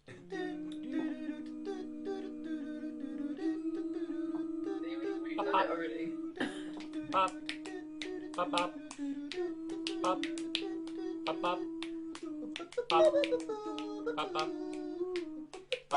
Already. Pop. Pop, pop. Pop. Pop, pop. Pop. Pop, pop. Pop. Pop.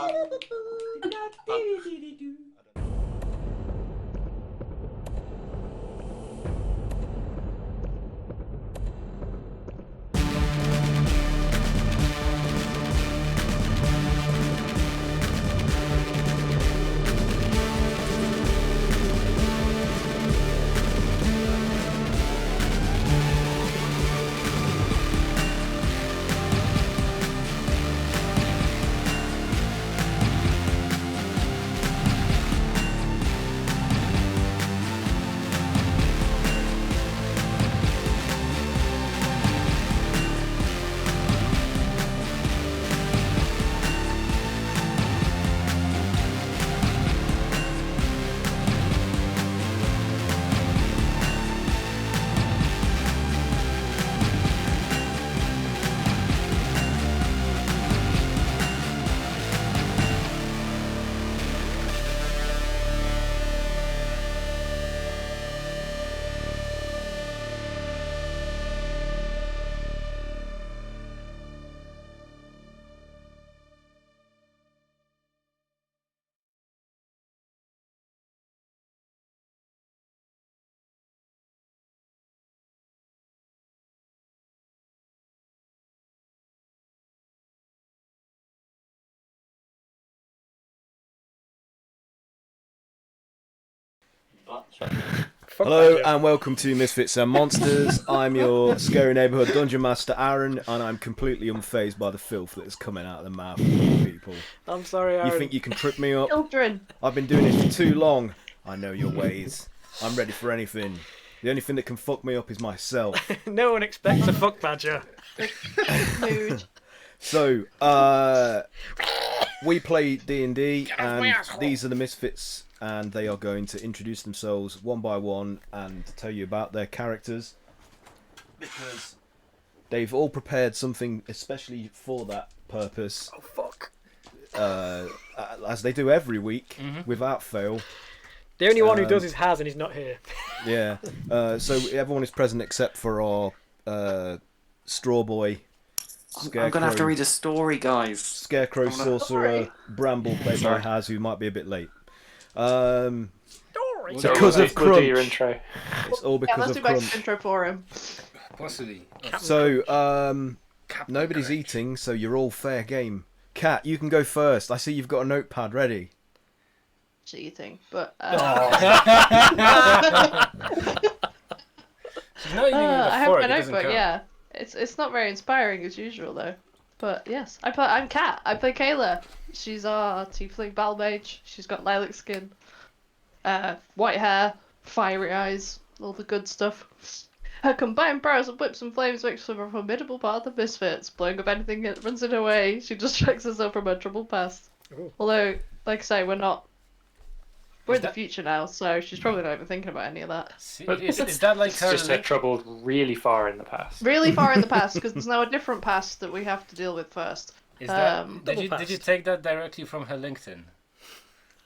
Hello and welcome to Misfits and Monsters. I'm your scary neighbourhood dungeon master Aaron, and I'm completely unfazed by the filth that is coming out of the mouth of you people. I'm sorry, Aaron. You think you can trip me up? Children. I've been doing it for too long. I know your ways. I'm ready for anything. The only thing that can fuck me up is myself. No one expects a fuck badger. Mood. So, we play D&D, and these are the Misfits, and they are going to introduce themselves one by one and tell you about their characters, because they've all prepared something especially for that purpose. Oh, fuck. As they do every week, without fail. The only one who does is Haz, and he's not here. Yeah. So everyone is present except for our straw boy. Scarecrow. I'm gonna have to read a story, guys. Scarecrow Sorcerer Bramble, played by Haz, who might be a bit late. Story. Because of We'll do your Crunch. intro. It's all Yeah, because let's of do Mike's Crunch. intro for him. Possibly. So, nobody's eating, so you're all fair game. Kat, you can go first. I see you've got a notepad ready. Cheating, but She's not even I have before my it doesn't notebook. count. Yeah, it's not very inspiring as usual though. But yes, I'm Kat. I play Kayla. She's our tiefling battle mage. She's got lilac skin, white hair, fiery eyes, all the good stuff. Her combined powers of whips and flames makes her a formidable part of the Misfits, blowing up anything that runs in her way. She distracts herself from her troubled past. Ooh. Although, like I say, we're in the that- future now, so she's probably not even thinking about any of that. Is that like It's her? just her troubled really far in the past. Really far in the past, because there's now a different past that we have to deal with first. Is that, double did you take that directly from her LinkedIn?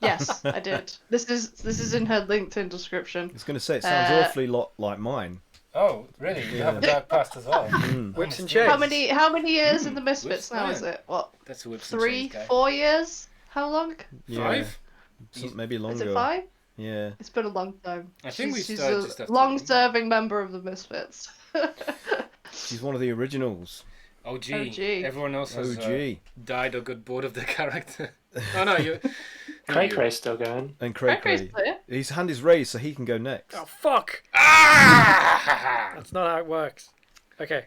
Yes, I did. This is in her LinkedIn description. I was going to say, it sounds awfully lot like mine. Oh, really? You have a dark past as well. Whips and chains. How many years in the Misfits Whips, now yeah. is it? What? That's a whips and 3, chains guy. 4 years? How long? Yeah. 5? Maybe longer. Is it 5? Yeah. It's been a long time. I think she's started a just after- long-serving member of the Misfits. She's one of the originals. OG. OG. Everyone else has OG. died or got bored of the character. Oh no, you. Cray Cray's still going. And Cray Cray's Cray. clear. His hand is raised, so he can go next. Oh, fuck. Ah! That's not how it works. Okay.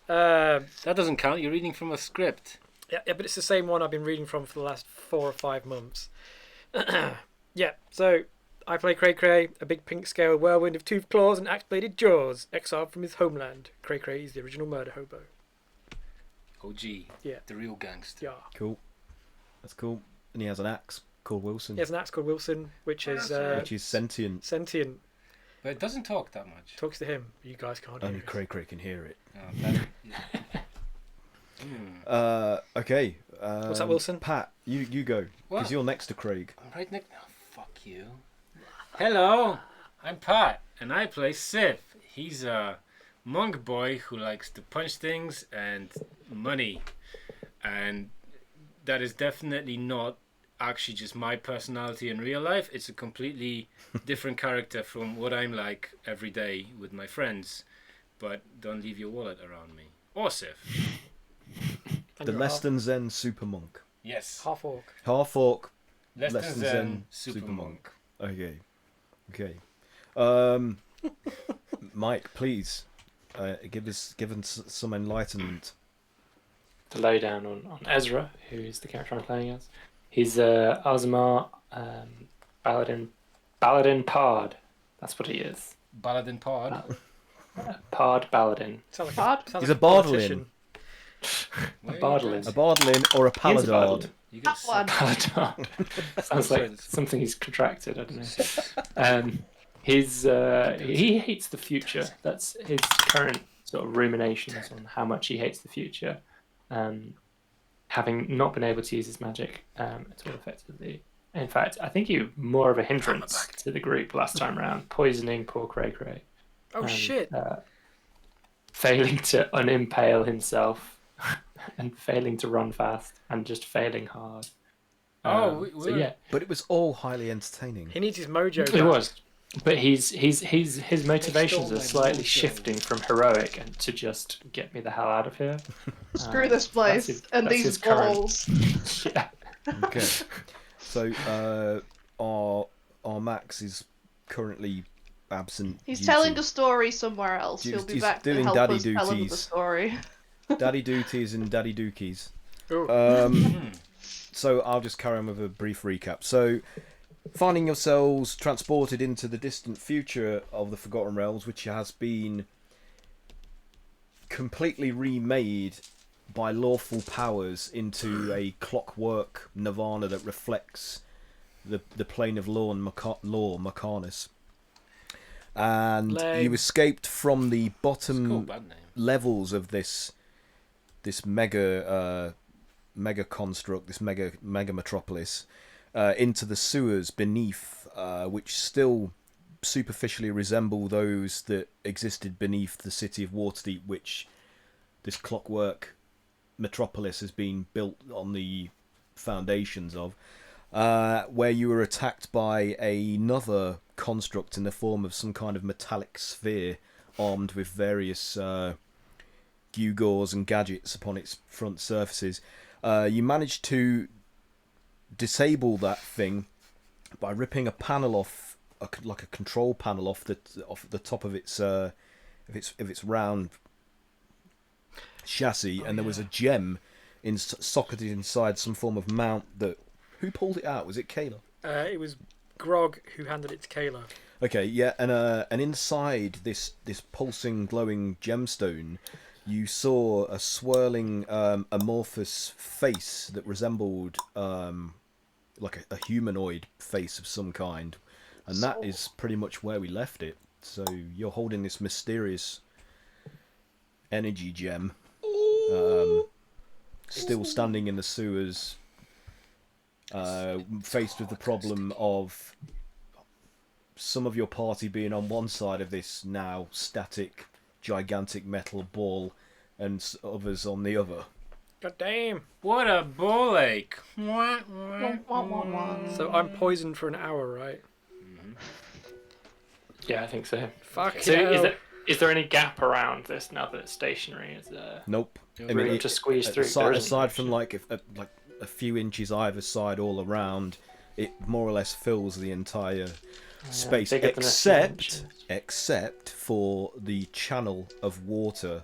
That doesn't count. You're reading from a script. Yeah, but it's the same one I've been reading from for the last 4 or 5 months. Yeah, so I play Cray Cray, a big pink-scaled whirlwind of toothed claws and axe-bladed jaws, exiled from his homeland. Cray Cray is the original murder hobo. OG. Yeah. The real gangster. Yeah. Cool. That's cool. And he has an axe called Wilson, He has an axe called Wilson, which is which is sentient. sentient. But it doesn't talk that much. Talks to him. You guys can't hear Only it. Cray Cray can hear it. Oh, that, yeah. Okay. What's that, Wilson? Pat, you go, What? because you're next to Craig. I'm right next. Oh, fuck you. Hello, I'm Pat, and I play Sif. He's a monk boy who likes to punch things and money, and that is definitely not actually just my personality in real life. It's a completely different character from what I'm like every day with my friends. But don't leave your wallet around me. Or Sif. The less than Zen super monk. Yes. Half orc. Half orc. Less than Zen, Zen super monk. Okay. Mike, please give us some enlightenment. The lowdown on Ezra, who is the character I'm playing as. He's Aasimar Paladin Pard. That's what he is. Baladin Pod. Pard Paladin. Sounds Bard? sounds He's like a bardlin. politician. A Bardlin. A bardlin or a He is a paladard. Bardlin. You That get one. Paladin. Sounds like something he's contracted. I don't know. He hates the future. That's his current sort of ruminations on how much he hates the future. Having not been able to use his magic at all effectively. In fact, I think you were more of a hindrance to the group last time round, poisoning poor Cray Cray. Oh shit! Failing to unimpale himself and failing to run fast and just failing hard. So yeah, But it was all highly entertaining. He needs his mojo back. it was. But his motivations are slightly shifting from heroic and to just get me the hell out of here. Screw this place and that's these his current- walls. Yeah. Okay. So our Max is currently absent. He's due telling to a story somewhere else. He's- He'll be he's back to doing help daddy us tell him the duties. story. daddy duties and daddy dookies. Ooh. So I'll just carry on with a brief recap. So, finding yourselves transported into the distant future of the Forgotten Realms, which has been completely remade by lawful powers into a clockwork nirvana that reflects the plane of law and Mechanus. And Lame. you escaped from the Cool, bottom bad name. levels of this mega construct, this mega metropolis, into the sewers beneath, which still superficially resemble those that existed beneath the city of Waterdeep, which this clockwork metropolis has been built on the foundations of, where you were attacked by another construct in the form of some kind of metallic sphere armed with various gewgaws and gadgets upon its front surfaces. You managed to disable that thing by ripping a panel off, like a control panel off the top of its round chassis, and there was a gem socketed inside some form of mount. That who pulled it out? Was it Kayla? It was Grog who handed it to Kayla. Okay, yeah, and inside this pulsing, glowing gemstone, you saw a swirling, amorphous face that resembled like a humanoid face of some kind, and that is pretty much where we left it. So you're holding this mysterious energy gem, still standing in the sewers, faced with the problem of some of your party being on one side of this now static, gigantic metal ball, and others on the other. God damn! What a ball ache. So I'm poisoned for an hour, right? Yeah, I think so. Fuck So yeah. is there any gap around this now that it's stationary? Is there Nope. room to squeeze through? There isn't, aside from like a few inches either side all around, it more or less fills the entire space, bigger than a few inches. except for the channel of water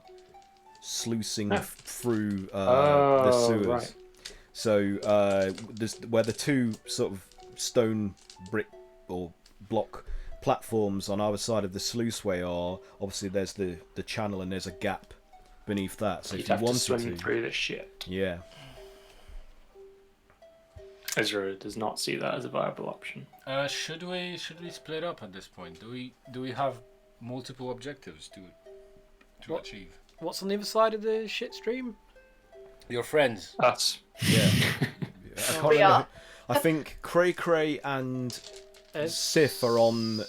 sluicing through the sewers. Right. So where the two sort of stone brick or block platforms on either side of the sluiceway are, obviously there's the channel and there's a gap beneath that. So You'd if you have to wanted swim through this shit. yeah. Ezra does not see that as a viable option. Should we split up at this point? Do we have multiple objectives to What? achieve? What's on the other side of the shit stream? Your friends. Us. Yeah. I can't We remember. are. I think Cray Cray and Ez- Sif are on.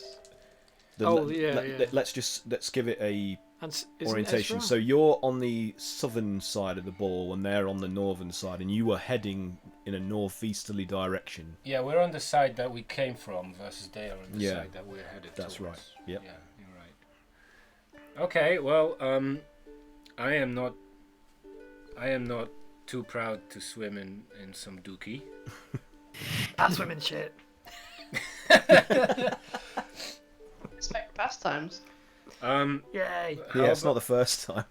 Yeah. Let's give it a And isn't orientation. Ezra? So you're on the southern side of the ball, and they're on the northern side, and you were heading in a northeasterly direction. Yeah, we're on the side that we came from versus they are on the Yeah. side that we're headed That's towards. right. Yep. Yeah, you're right. Okay, well, I am not too proud to swim in some dookie. That's women shit. His favourite pastimes. Yay. Yeah, it's not the first time.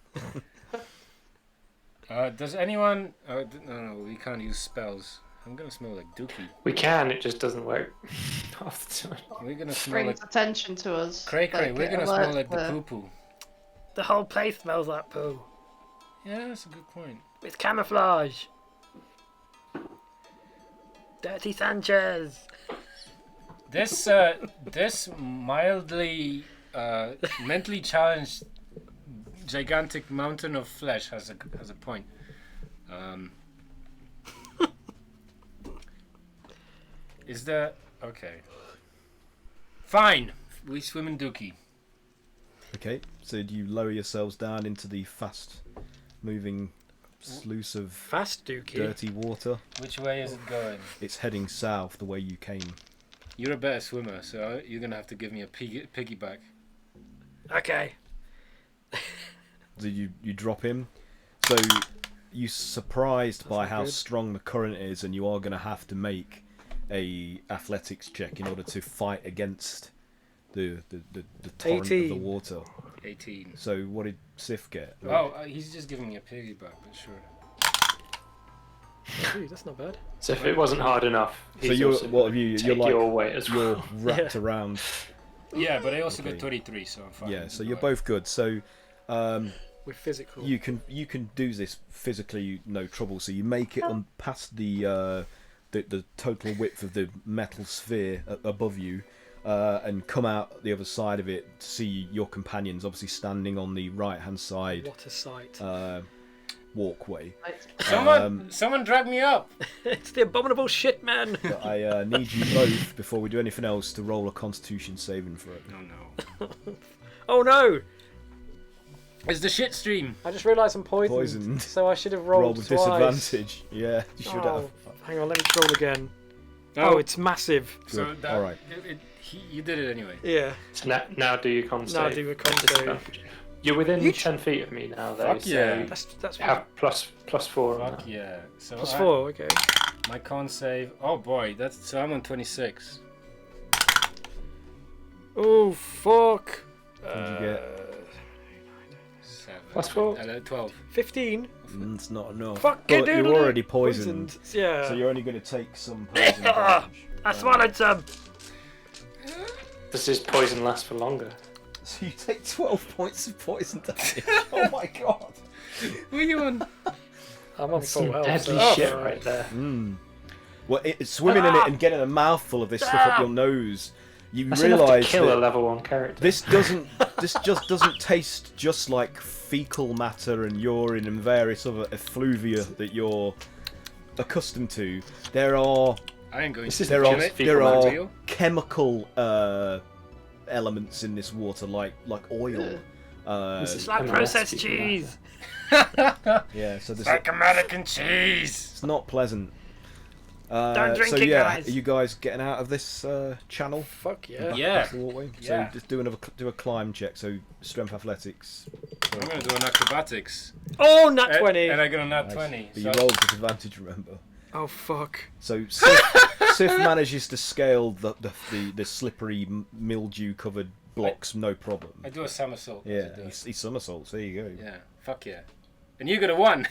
Does anyone? No, we can't use spells. I'm gonna smell like dookie. We can, it just doesn't work half the time. We're gonna smell Brings like attention to us. cray cray. Like, We're gonna it smell alerts like the poo poo. The whole place smells like poo. Yeah, that's a good point. With camouflage. Dirty Sanchez. This mildly mentally challenged gigantic mountain of flesh has a point. Is there okay? Fine, we swim in dookie. Okay, so do you lower yourselves down into the fast-moving sluice of Fast dookie. dirty water? Which way is it going? It's heading south, the way you came. You're a better swimmer, so you're gonna have to give me a piggyback. Okay. Did you drop him? So you're surprised by not how good. strong the current is, and you are going to have to make a athletics check in order to fight against the torrent of the 18. water. 18. So what did Sif get? Oh, he's just giving me a piggyback, but sure. Ooh, that's not bad. So if it wasn't hard enough, So he's you're also what have you? take You're like your weight as well. you're wrapped around. Yeah, but I also Okay. got 23, so I'm fine. Yeah, so you're both good. So With physical. you can do this physically, no trouble. So you make it past the total width of the metal sphere above you, and come out the other side of it to see your companions, obviously standing on the right hand side What a sight. walkway. Someone drag me up. It's the abominable shit man. But I need you both before we do anything else to roll a Constitution saving throw. Oh no. Oh no! It's the shit stream. I just realised I'm poisoned. Poisoned. So I should have Roll rolled with twice. disadvantage. Yeah, you should Oh, have. hang on, let me roll again. Oh, it's massive. So Good. that, All right. You did it anyway. Yeah. So now do your con Now save. do a con save. Disadvantage. You're within 10 feet of me now, though. Fuck so yeah. That's you have plus 4 on Fuck that. yeah. So plus 4. Okay. My con save. Oh boy, so I'm on 26. Oh fuck. What did you get? 7. Plus 4. 12. 15. It's not enough. Fuck But it, dude. you're already poisoned, Yeah. so you're only going to take some poison damage. I swallowed some. Does this poison last for longer? So you take 12 points of poison damage. Oh my god. Who are you on? I'm on Some full health. deadly so- shit right there. Well, swimming in it and getting a mouthful of this stuff up your nose, you That's enough to realise kill a that level 1 character. this just doesn't taste just like fecal matter and urine and various other effluvia that you're accustomed to. There are I ain't going This to is there kill are it. there fecal are Real? chemical elements in this water like oil. This It's is like I'm processed nasty for that. cheese. Yeah, so this Like American cheese. it's not pleasant. Don't drink so it, yeah, guys. are you guys getting out of this channel? Fuck yeah. Yeah. Across the walkway? Yeah. So just do a climb check. So strength athletics. I'm gonna do an acrobatics. Oh, nat 20. And I got a nat Nice. 20. But So you roll with disadvantage, remember. Oh fuck. So Sif manages to scale the slippery mildew-covered blocks, no problem. I do a somersault. as Yeah, it does. he somersaults. There you go. Yeah. Fuck yeah. And you got a 1.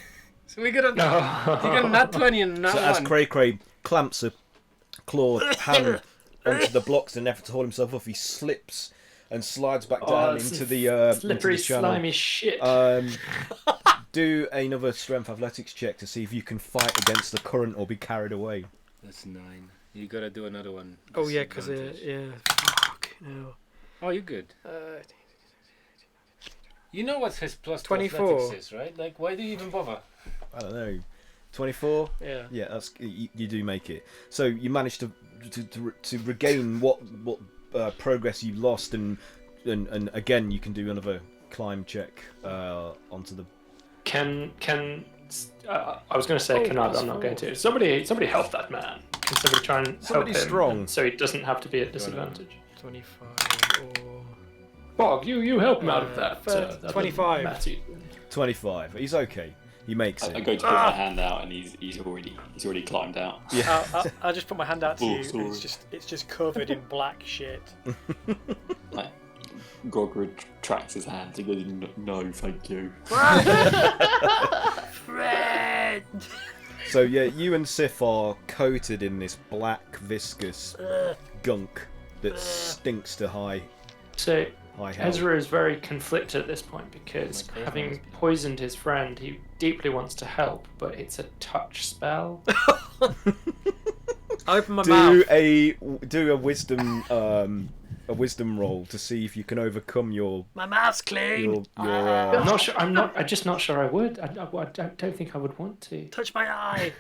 So we got a. You No. got a nat 20 and a nat So 1. as Cray clamps a clawed hand onto the blocks in an effort to hold himself off, he slips and slides back down into the slippery, into the channel. slimy shit. Do another strength athletics check to see if you can fight against the current or be carried away. That's 9. You gotta do another one. Oh yeah, because Disadvantage. yeah. Fuck no. Oh, you're good. You know what his plus 24. athletics is, right? Like, why do you even bother? I don't know. 24. Yeah. Yeah, that's you do make it. So you managed to regain what progress you lost, and again you can do another climb check onto the. Can I was going to say can I, but I'm not going to. Somebody help that man. Can somebody try and help him? Strong. So he doesn't have to be at disadvantage. 25 or... Bog, you help him out of that. That 25. Matty. 25. He's okay. He makes I it. go to put my hand out, and he's already climbed out. Yeah. I'll just put my hand out to you. sorry. It's just covered in black shit. Like, Gogrid tracks his hand. He goes, "No, thank you." Friend. So yeah, you and Sif are coated in this black viscous gunk that stinks to high So health. Ezra is very conflicted at this point because My charisma having must be- poisoned his friend, he deeply wants to help, but it's a touch spell. I open my mouth. Do a wisdom roll to see if you can overcome your My mouth's clean. I'm not sure. I'm just not sure I would. I don't think I would want to. Touch my eye.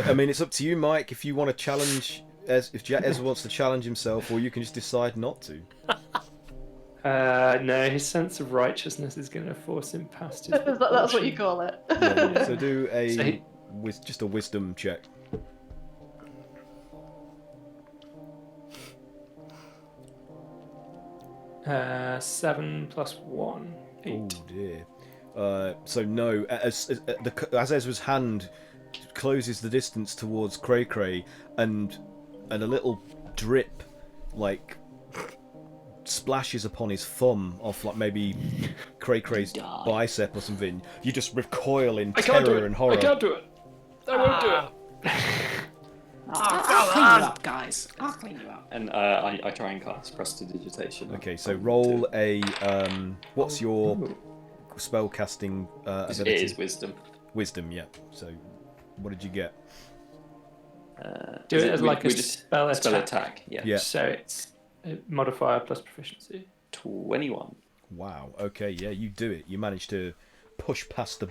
I mean, it's up to you, Mike. If you want to challenge, if Ezra wants to challenge himself, or you can just decide not to. No, his sense of righteousness is going to force him past his. That's what you call it. Yeah, so do So just a wisdom check. 7 + 1, 8. Oh dear. So no, as Ezra's hand closes the distance towards Cray Cray, and a little drip, like, splashes upon his thumb off, like maybe Cray Cray's bicep or something. You just recoil in terror and horror. I can't do it. I won't do it. I'll clean you up, guys. I'll clean you up. And I try and cast prestidigitation. Okay, so roll a what's your spell casting It ability? is wisdom. Wisdom, yeah. So what did you get? Do Is it as like a spell attack. Spell attack. Yeah. Yeah. So it's a modifier plus proficiency. 21. Wow. Okay. Yeah, you do it. You manage to push past the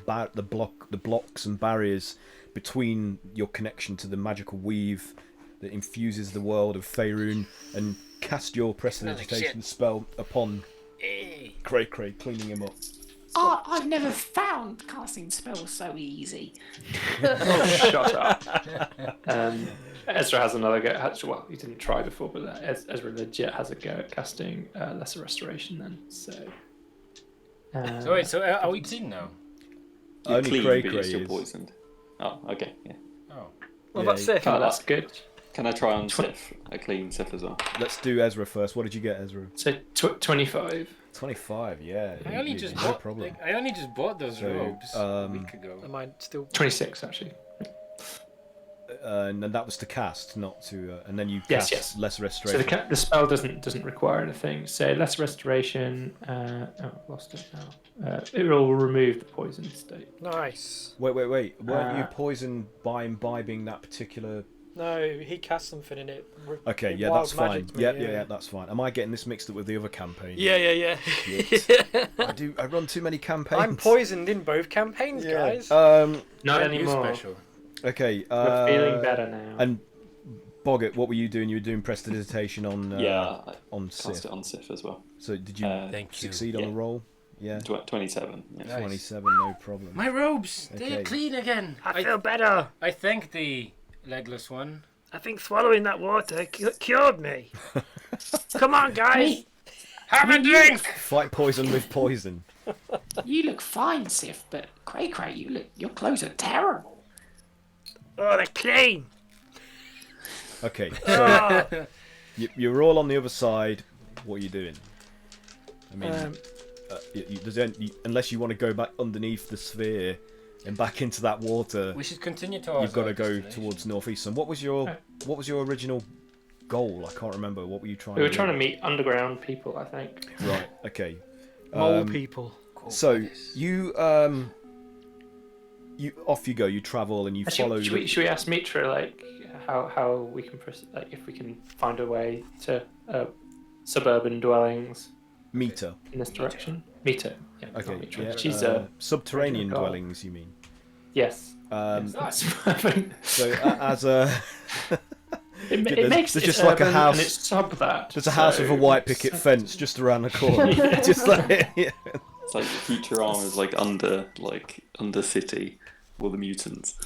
blocks and barriers between your connection to the magical weave that infuses the world of Faerun, and cast your prestidigitation spell upon Cray Cray, cleaning him up. Oh, I've never found casting spells so easy. Shut up. Ezra has another go. Well, he didn't try before, but Ezra legit has a go at casting Lesser Restoration then. So. So wait, so are we clean now? You're Only clean, Cray but Cray you're still is. poisoned. Oh, okay. Yeah. Oh. What about Sif? Oh, that's good. Can I try on Sif? A clean Sif as well. Let's do Ezra first. What did you get, Ezra? So 25. 25. Yeah. I only just no bought. problem. Like, I only just bought those So, robes a week ago. Am I still? 26 actually. And that was to cast, not to. And then you Yes, cast yes. Lesser So Restoration. the spell doesn't require anything. So Lesser Restoration. Lost it now. It will remove the poison state. Nice. Wait. Weren't you poisoned by imbibing that particular? No, he cast something in it. Okay, It yeah, wild that's fine. magicked me, Yeah, that's fine. Am I getting this mixed up with the other campaign? Yeah. I run too many campaigns. I'm poisoned in both campaigns, guys. Not You're anymore. special. Okay. We're feeling better now. And Boggart, what were you doing? You were doing prestidigitation on on Cast Sif. it on Sif as well. So did you Thank you. succeed on yeah. a roll? Yeah. 27. Yeah. Nice. 27, no problem. My robes, Okay. they're clean again. I feel better. I thank the legless one. I think swallowing that water cured me. Come on, guys. Have a drink. Fight poison with poison. You look fine, Sif, but Cray Cray, your clothes are terrible. Oh, they're clean. Okay, so you're all on the other side. What are you doing? I mean, unless you want to go back underneath the sphere and back into that water, We should continue towards. you've got to our go destination. towards northeast. And what was your original goal? I can't remember. What were you trying? We were to trying do? to meet underground people, I think. Right. Okay. Mole people. So you off you go. You travel and you follow. Should we ask Mitra like how we can if we can find a way to suburban dwellings Meter. in this direction? Mitra. Yeah, Okay. not Mitra. Yeah. She's subterranean original goal. dwellings. You mean? Yes. Nice. So as a it makes there's it just like a urban house. and it's sub that. There's a house with a white picket fence just around the corner. Just like It's like Futurama's like under city, all the mutants.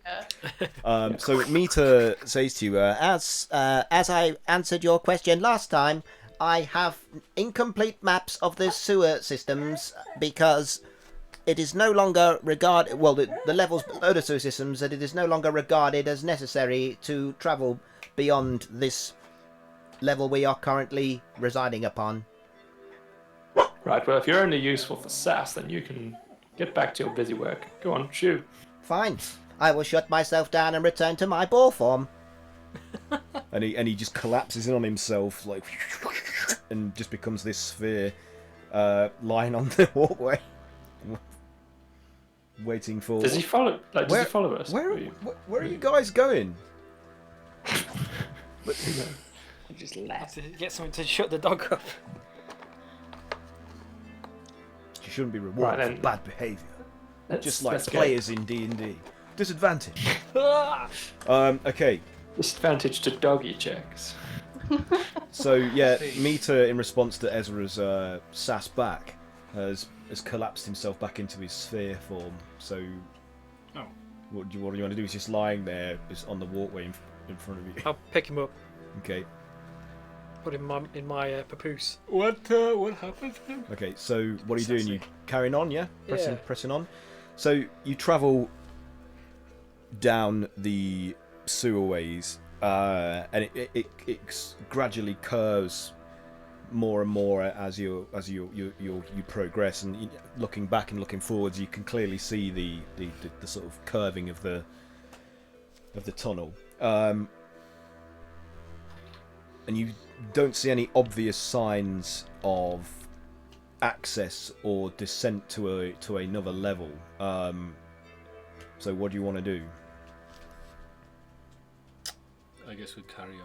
Yeah. So Mita says to you, as I answered your question last time, I have incomplete maps of the sewer systems because it is no longer the levels below the sewer systems, that it is no longer regarded as necessary to travel beyond this level we are currently residing upon. Right, well, if you're only useful for SAS, then you can get back to your busy work. Go on, shoo. Fine. I will shut myself down and return to my ball form. and he just collapses in on himself, like, and just becomes this sphere lying on the walkway. Waiting for... Does he follow? Like, does he follow us? Where are you guys going? Just left. To get something to shut the dog up. You shouldn't be rewarded Right, for then. bad behaviour. Just like let's go. players in D&D. Disadvantage. Okay. Disadvantage to doggy checks. So yeah, Mita, in response to Ezra's sass back, has collapsed himself back into his sphere form. So, what do you want to do? He's just lying there, just on the walkway in front of you. I'll pick him up. Okay. Put him in my papoose. What happened to him? Okay. So what are you doing? You carrying on? Yeah. Yeah. Pressing on. So you travel down the sewerways, and it gradually curves more and more as you progress, and looking back and looking forwards, you can clearly see the sort of curving of the tunnel, and you don't see any obvious signs of access or descent to another level. So what do you want to do? I guess we carry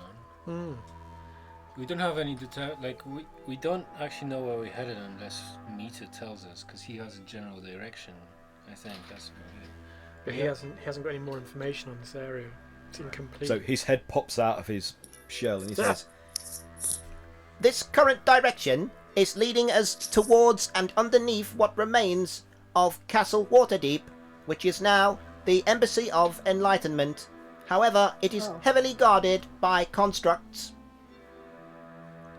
on. We don't have any detail. Like we don't actually know where we're headed unless Mita tells us, because he has a general direction. I think that's about it. But he hasn't got any more information on this area. It's incomplete. So his head pops out of his shell and he says, This current direction is leading us towards and underneath what remains of Castle Waterdeep, which is now the Embassy of Enlightenment. However, it is heavily guarded by constructs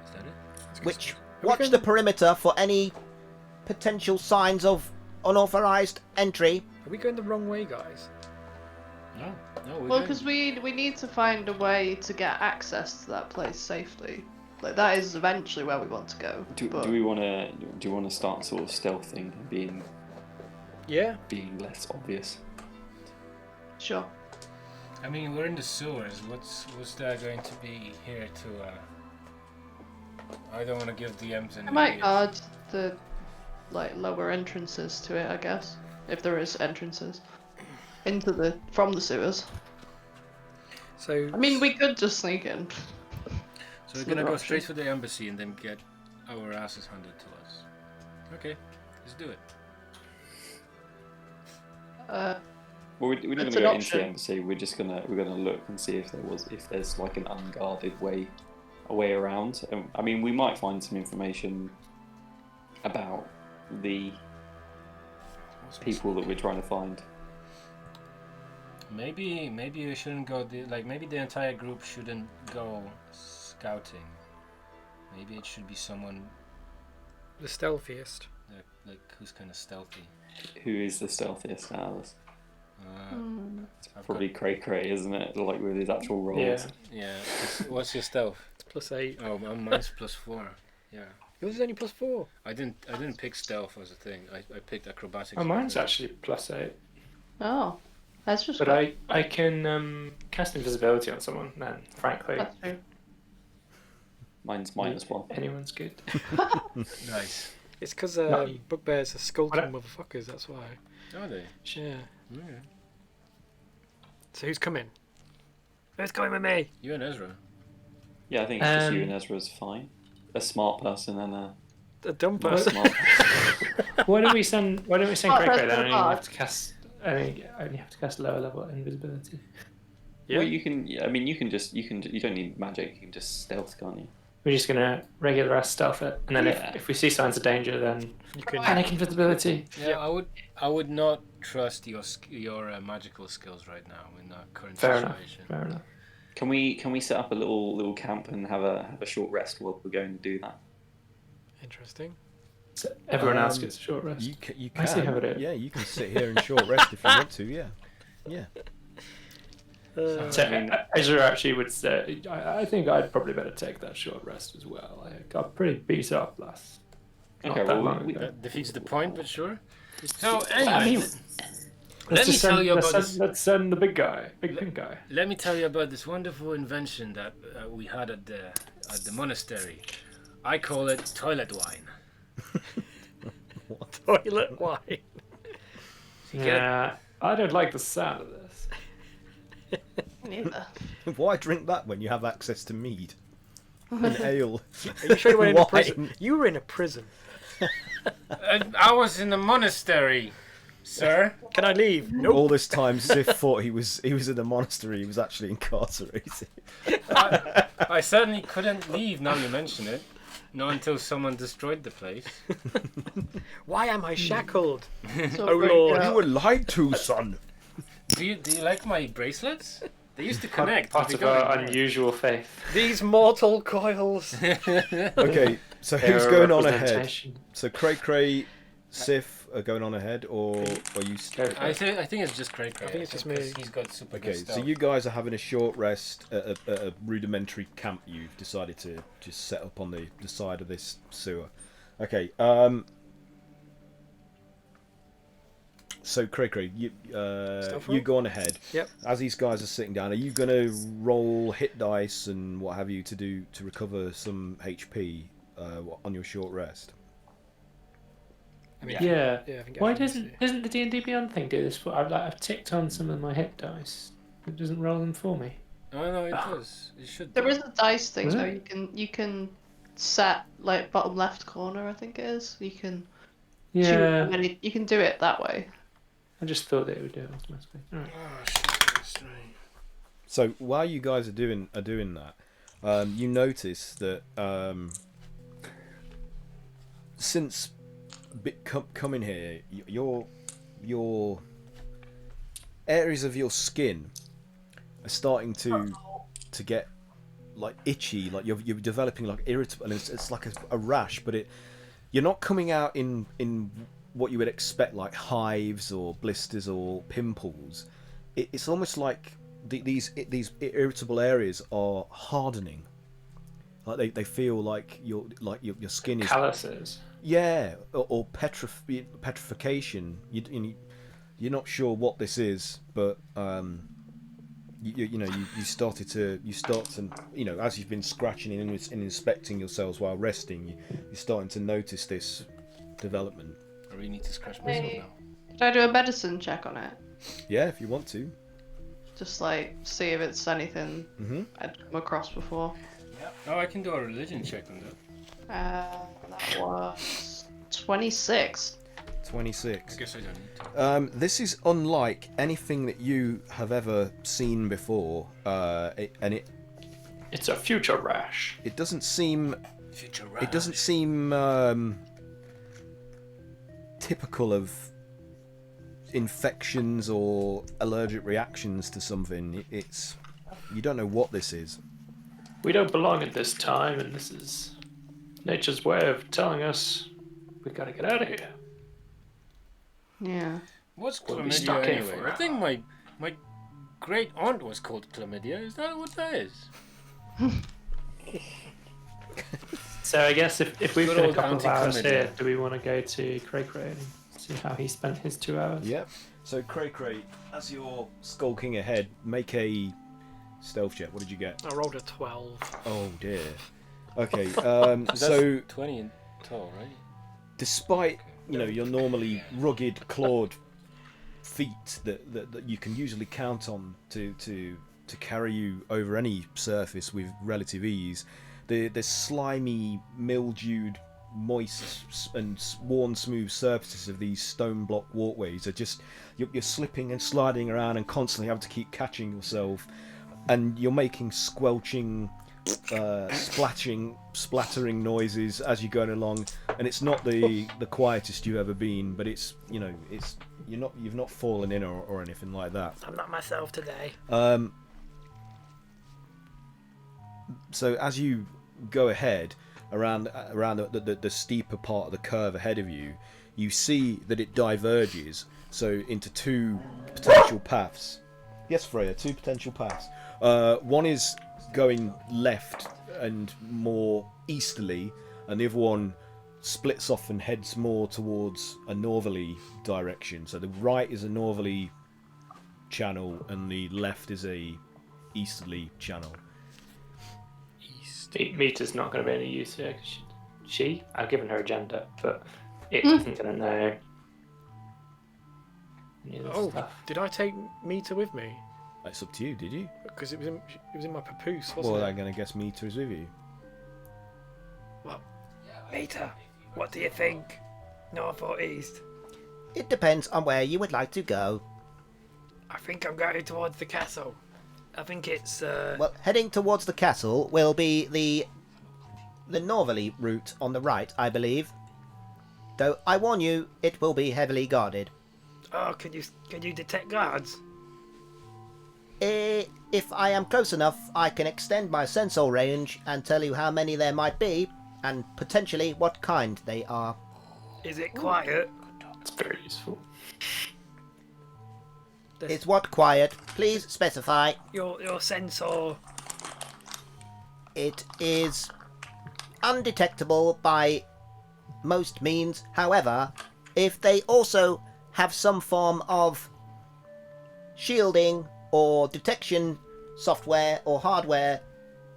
Is that it? which watch the perimeter for any potential signs of unauthorized entry. Are we going the wrong way, guys? No. We're Well, good. because we need to find a way to get access to that place safely. Like that is eventually where we want to go. Do you want to start sort of stealthing and being less obvious? Sure. I mean, we're in the sewers. What's there going to be here to? I don't want to give DMs any. I might ideas. guard the lower entrances to it, I guess, if there is entrances from the sewers. So I mean, we could just sneak in. So we're gonna go straight for the embassy and then get our asses handed to us. Okay, let's do it. Well, we're not going It's to an go into option. the embassy. We're gonna look and see if there's like an unguarded way, a way around. I mean, we might find some information about the people that we're trying to find. Maybe we shouldn't go. Maybe the entire group shouldn't go scouting. Maybe it should be someone the stealthiest. like who's kind of stealthy. Who is the stealthiest out of us? I've Probably Cray Cray, isn't it? Like with his actual rolls. Yeah. What's your stealth? It's +8. Oh, mine's +4. Yeah. Yours is only +4. I didn't pick stealth as a thing. I picked acrobatics. Oh, mine's actually +8. Oh, that's just. But I can cast invisibility on someone, and frankly, That's true. Mine's -1. anyone's good. Nice. It's because No. bugbears are skulking motherfuckers, that's why. Are they? Yeah. Yeah. So who's coming? Who's coming with me? You and Ezra. Yeah, I think it's just you and Ezra's fine. A smart person and A dumb not person. smart. Why don't we send Oh, Cray Cray press then? the And you bar. have to cast I only have to cast lower level invisibility. Yeah. Well, you can. I mean, you don't need magic. You can just stealth, can't you? We're just gonna regular us stealth it, and then Yeah. if we see signs of danger, then You can. panic invisibility. Yeah, I would not trust your magical skills right now in our current Fair enough. situation. Fair enough. Can we set up a little camp and have a short rest while we're going to do that? Interesting. So everyone else gets a short rest. You can. I see how it is. Yeah, you can sit here in short rest if you want to. Yeah. Yeah. So Ezra actually would say, I think I'd probably better take that short rest as well. I got pretty beat up last. Okay, not that well, long we- ago. That defeats the point, but sure. So I anyway, mean, let me tell you about this. Let's send the big guy, big pink guy. Let me tell you about this wonderful invention that we had at the monastery. I call it toilet wine. Toilet wine. Yeah, I don't like the sound of this. Neither. Why drink that when you have access to mead and ale? Are you sure you weren't in a Wine. prison? You were in a prison. I was in the monastery, sir. Can I leave? Nope. All this time, Sif thought he was in the monastery. He was actually incarcerated. I certainly couldn't leave. Now you mention it. Not until someone destroyed the place. Why am I shackled? So Oh, Lord. You were lied to, son. Do you like my bracelets? They used to connect. Part but of they got our ignored. unusual faith. These mortal coils. Okay, so They're who's a going on ahead? representation. So Cray, Sif are going on ahead, or are you? Go for I it. think it's just Cray. I think it's just me. Because he's got super Okay, good so stuff. you guys are having a short rest at a rudimentary camp you've decided to just set up on the side of this sewer. Okay, so Cray, you roll? go on ahead. Yep. As these guys are sitting down, are you going to roll hit dice and what have you to recover some HP on your short rest? I mean, Yeah. I think Why everyone doesn't the D&D Beyond thing do this? I've ticked on some of my hit dice. It doesn't roll them for me. No, it does. It should. There is a dice thing Is though. it? You can set like bottom left corner. I think it is. You can choose Yeah. many. You can do it that way. I just thought they would do it automatically. All right. Oh shit! That's right. So while you guys are doing that, you notice that since coming here, your areas of your skin are starting to get like itchy, like you're developing like irritable, and it's like a rash, but you're not coming out in what you would expect, like hives or blisters or pimples. It's almost like these irritable areas are hardening. Like they feel like your skin is Calluses. yeah, or petrification. You're not sure what this is, but you start to as you've been scratching and inspecting yourselves while resting, you're starting to notice this development. I really need to scratch myself Hey. now. Should I do a medicine check on it? Yeah, if you want to. Just like see if it's anything Mhm. I'd come across before. Oh, I can do a religion check on that. That was 26. 26. I guess I don't need to. This is unlike anything that you have ever seen before, and It's a future rash. it doesn't seem Future it doesn't seem typical of infections or allergic reactions to something. It's you don't know what this is. We don't belong at this time, and this is nature's way of telling us we gotta get out of here. Yeah. What's We'll be chlamydia stuck here anyway? I forever. think my great aunt was called chlamydia. Is that what that is? So I guess if we've Good been a old couple of hours anti-chlamydia. here, do we want to go to Cray and see how he spent his 2 hours? Yep. So Cray, as you're skulking ahead, make a stealth check. What did you get? I rolled a 12. Oh dear. Okay. That's So 20 in tall, right? despite your normally rugged, clawed feet that you can usually count on to carry you over any surface with relative ease, the slimy, mildewed moist and worn smooth surfaces of these stone block walkways are just you're slipping and sliding around and constantly having to keep catching yourself, and you're making squelching, splattering noises as you're going along, and it's not the quietest you've ever been, but it's you've not fallen in or anything like that. I'm not myself today. So as you go ahead around the steeper part of the curve ahead of you, you see that it diverges into two potential paths. Yes, Freya, two potential paths. One is going left and more easterly, and the other one splits off and heads more towards a northerly direction. So the right is a northerly channel and the left is a easterly channel. Mita's not going to be any use here. I've given her agenda, but it isn't going to know. Stuff. Did I take Mita with me? It's up to you. Did you? Because it was in my papoose, wasn't Well, it? I'm going to guess Mita is with you. Well, Mita, what do you think? North or east? It depends on where you would like to go. I think I'm going towards the castle. I think it's Well, heading towards the castle will be the northerly route on the right, I believe. Though I warn you, it will be heavily guarded. Oh, can you detect guards? If I am close enough, I can extend my sensor range and tell you how many there might be, and potentially what kind they are. Is it quiet? It's very useful. Is what quiet? Please specify. Your sensor. It is undetectable by most means. However, if they also have some form of shielding or detection software or hardware,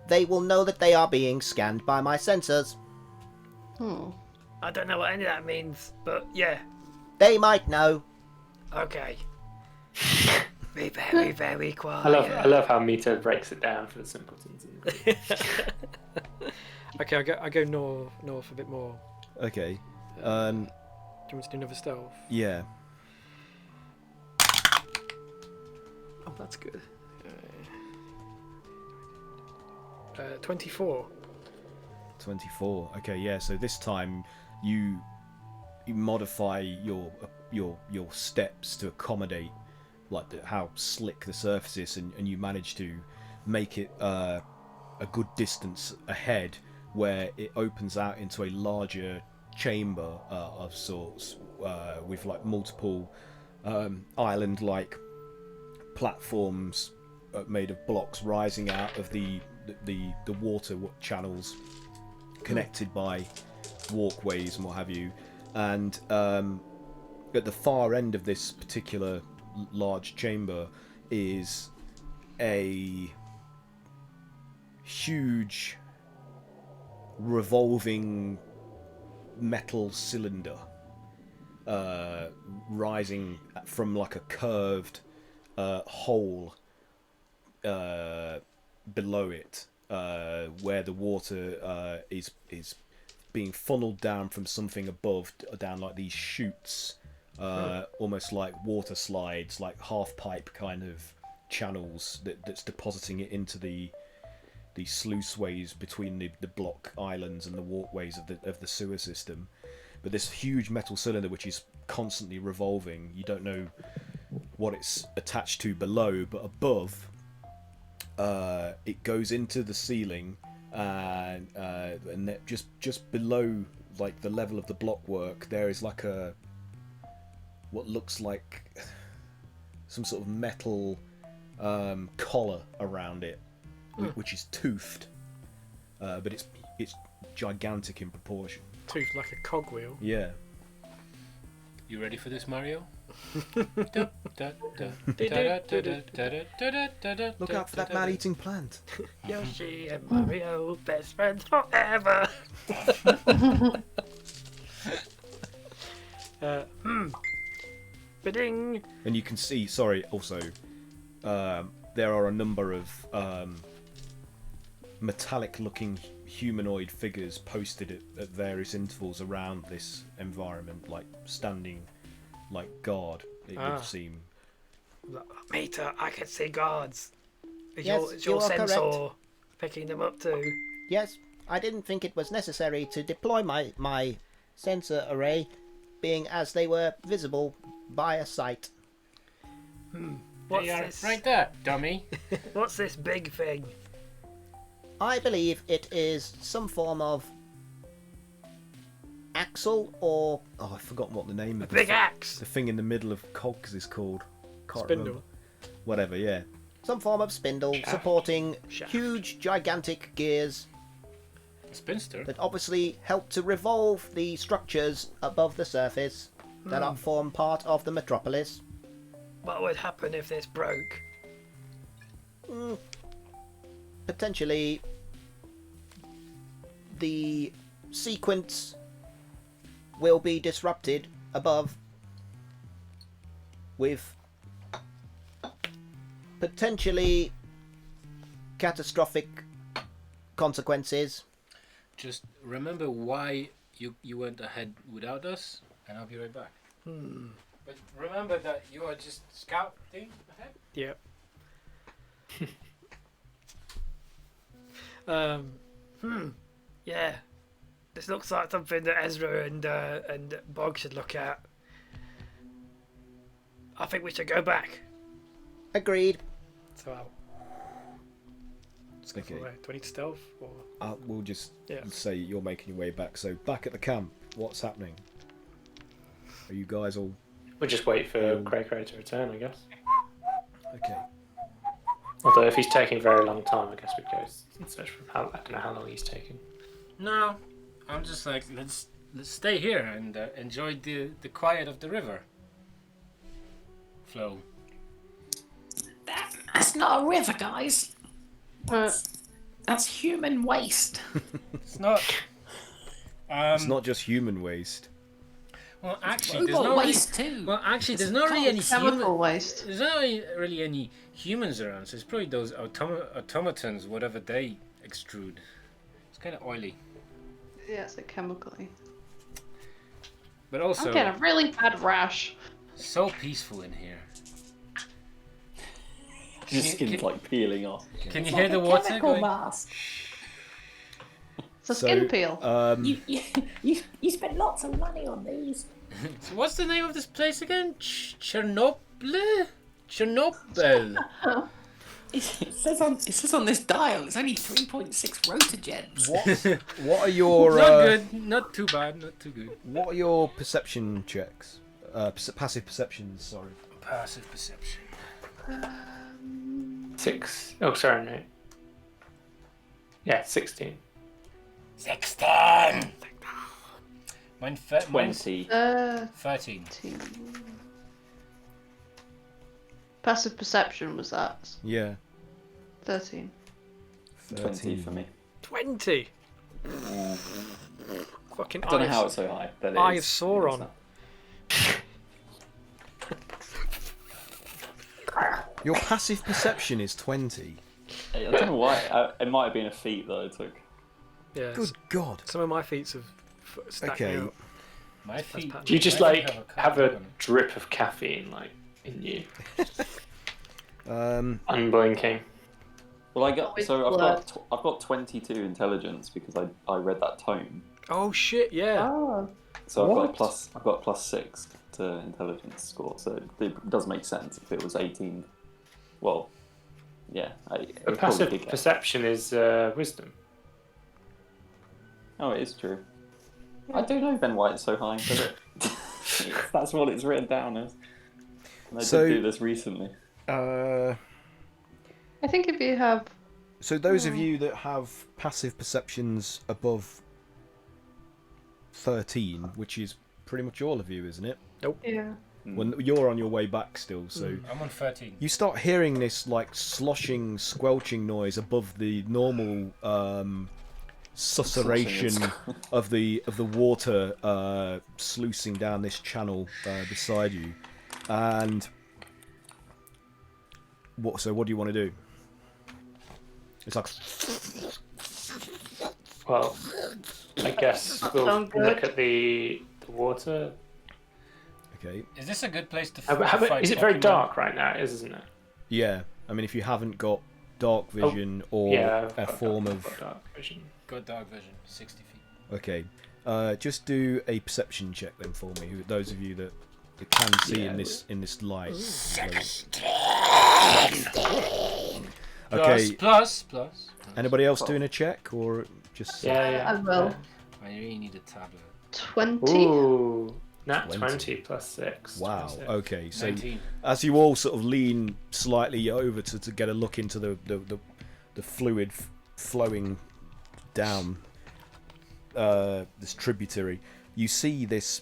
they will know that they are being scanned by my sensors. I don't know what any of that means, but yeah. They might know. Okay. Be very, very quiet. I love how Mita breaks it down for the simpletons. Okay, I go north a bit more. Okay. Do you want me to do another stealth? Yeah. Oh, that's good. 24. 24. Okay, yeah. So this time you modify your steps to accommodate how slick the surface is, and you manage to make it a good distance ahead, where it opens out into a larger chamber of sorts, with multiple island-like platforms made of blocks rising out of the water channels, connected by walkways and what have you. And at the far end of this particular large chamber is a huge revolving metal cylinder rising from a curved hole below it, where the water is being funneled down from something above down these chutes, almost like water slides, like half pipe kind of channels that's depositing it into the sluiceways between the block islands and the walkways of the sewer system. But this huge metal cylinder, which is constantly revolving, you don't know what it's attached to below, but above, it goes into the ceiling, and just below the level of the blockwork, there is what looks like some sort of metal collar around it, which is toothed, but it's gigantic in proportion. Toothed like a cogwheel. Yeah. You ready for this, Mario? Look out for that man-eating plant. Yoshi and Mario, best friends forever. Bidding. And you can see, also, there are a number of metallic-looking humanoid figures posted at various intervals around this environment, like standing like guard, it would seem. Meter, I can see guards. Is Yes, is you your are sensor correct. picking them up too? Yes, I didn't think it was necessary to deploy my sensor array, being as they were visible by a sight. What's They are this? right there, dummy. What's this big thing? I believe it is some form of axle or Oh, I've forgotten what the name A of the big axe. the thing in the middle of cogs is called. Can't Spindle. remember. Whatever, yeah. some form of spindle supporting Shaft. huge, gigantic gears A spinster. that obviously help to revolve the structures above the surface that are form part of the metropolis. What would happen if this broke? Potentially, the sequence will be disrupted above with potentially catastrophic consequences. Just remember why you went ahead without us, and I'll be right back. But remember that you are just scouting ahead. Yep. Yeah. This looks like something that Ezra and Bog should look at. I think we should go back. Agreed. So I'll Okay. do I need stealth or We'll just Yeah. say you're making your way back. So back at the camp, what's happening? Are you guys all We'll just wait for Cray Cray to return, I guess. okay? Although if he's taking a very long time, I guess we go and search for him. I don't know how long he's taking. No, I'm just like let's stay here and enjoy the quiet of the river flow. That's not a river, guys. Uh, That's human waste. It's not. It's not just human waste. Well, actually, there's Robot no really, waste too. well, actually, there's not really any chemical waste. There's not really any humans around. So it's probably those automatons, whatever they extrude. It's kind of oily, Yeah, it's like chemically. but also I'm getting a really bad rash. so peaceful in here. Your skin's like peeling off. Can you hear the water Chemical going? mask. It's a skin peel. You spent lots of money on these. So what's the name of this place again? Chernobyl. Chernobyl. It says on this dial it's only 3.6 rotogens. What are your Not good. Not too bad. Not too good. what are your perception checks? Passive perceptions. Sorry. Passive perception. 6. Oh, sorry, no. Yeah, 16. 16. Mine's 20. 13. Passive perception was that? Yeah. 13. 20 for me. 20. Fucking I don't know eyes. how it's so high. But it Eye is. of Sauron. Your passive perception is 20. I don't know why. It might have been a feat that I took. Yeah. Good God. Some of my feats have stacked me Okay. up. My feet. Do you just my like feet have a carbon. drip of caffeine like in you, unblinking? Well, I've blurred. got 22 intelligence because I read that tome. Oh shit! Yeah. Oh. So What? I've got plus 6 to intelligence score. So it does make sense if it was 18. Well, yeah. A passive perception is wisdom. Oh, it is true. I don't know then why it's so high, but that's what it's written down as. And I So- did do this recently. I think if you have... So those of you that have passive perceptions above 13, which is pretty much all of you, isn't it? Yeah. When you're on your way back still, so I'm on 13. you start hearing this like sloshing, squelching noise above the normal susurration of the water sluicing down this channel beside you. And what do you want to do? It's like Well, I guess we'll Sound good? look at the water. Okay. Is this a good place to Is it very dark right now? Isn't it? Yeah. I mean, if you haven't got dark vision or a form of... dark vision. Got dark vision, 60 feet. Okay. Just do a perception check then for me. Those of you that can see in this light. Okay. Plus. Anybody else doing a check or just? Yeah. I will. I really need a tablet. 20. Ooh, nat 20. 20 plus 6. Wow. 26. Okay. So 19. as you all sort of lean slightly over to get a look into the fluid flowing down this tributary, you see this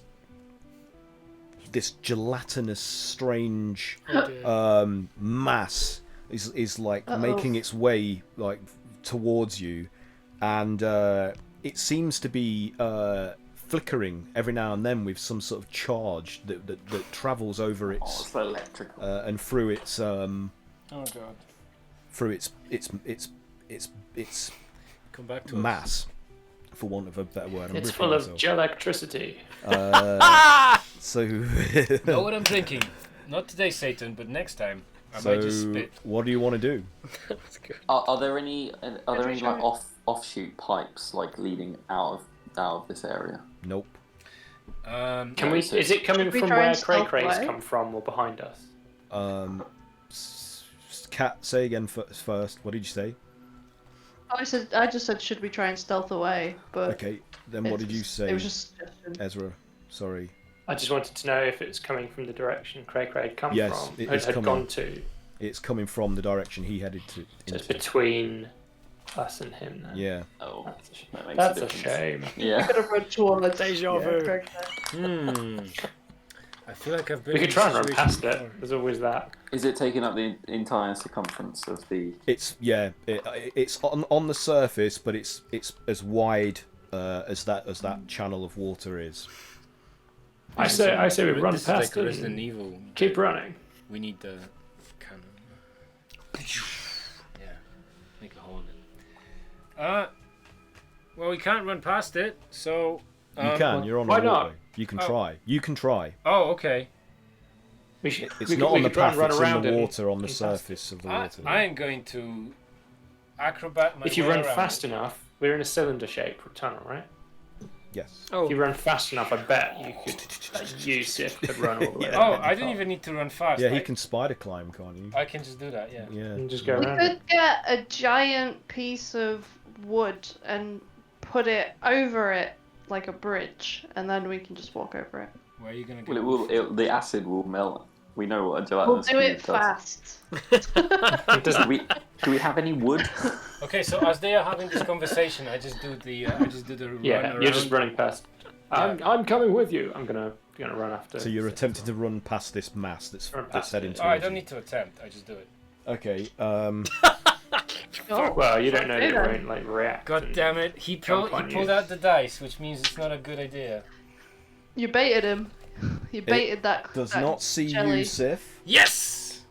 gelatinous, strange mass is like making its way like towards you, and it seems to be flickering every now and then with some sort of charge that travels over its it's electrical. and through its Oh god. through its Come back to mass, for want of a better word. I'm It's ripping full of myself. gel-electricity. So Know what I'm thinking? Not today, Satan, but next time. I so might just spit. what do you want to do? That's good. Are there any Every like time. offshoot pipes like leading out of this area? Nope. Can No, we? so- Is it coming Should we from try where and stealth Cray-Cray's away? come from, or behind us? Cat, say again first. What did you say? I just said, should we try and stealth away? But Okay, then what did you say, It was just a suggestion. Ezra? Sorry. I just wanted to know if it's coming from the direction Cray-Cray had come Yes, from, it had is coming. gone to. It's coming from the direction he headed to. So it's into. between us and him then. Yeah. Oh, That's a, that makes that's a a difference. shame. Yeah. Could have run towards. Deja vu. Correct. I feel like I've been. We could in try and this run past situation it. There's always that. Is it taking up the entire circumference of the? It's it's on the surface, but it's as wide as that channel of water is. I say we run This is past like it Resident and Evil. keep running. We need the cannon. Yeah, make a hole in it. Well, we can't run past it, so. You can. You're on why a not? walkway. You can Oh. try. You can try. Oh, okay. We should. It's we not could, on we the could try path. and run It's around in the it water on the and past surface of the I water. am going to acrobat my If you way run around fast it. enough, we're in a cylinder-shaped tunnel, right? Yes. Oh, If you run fast enough, I bet you could. You Sif could run all the way. Yeah. down Oh, to I the didn't top even need to run fast. Yeah, he I- can spider climb, can't you? I can just do that. Yeah. Yeah. And just go We around. could get a giant piece of wood and put it over it like a bridge, and then we can just walk over it. Where are you gonna go? Well, the acid will melt. We know what a We'll gelatinous do it cube does. fast. Do we have any wood? Okay, so as they are having this conversation, I just do the run Yeah, around. you're just running past. I'm coming with you. I'm gonna run after. So you're attempting to run past this mass that's Run past heading it. towards Oh, I don't you. need to attempt. I just do it. Okay. Oh, Well, you don't know that it then. won't like react. God and- damn it! He pulled on pulled you. out the dice, which means it's not a good idea. You baited him. You baited that. Does that not see jelly. you, Sif, Yes.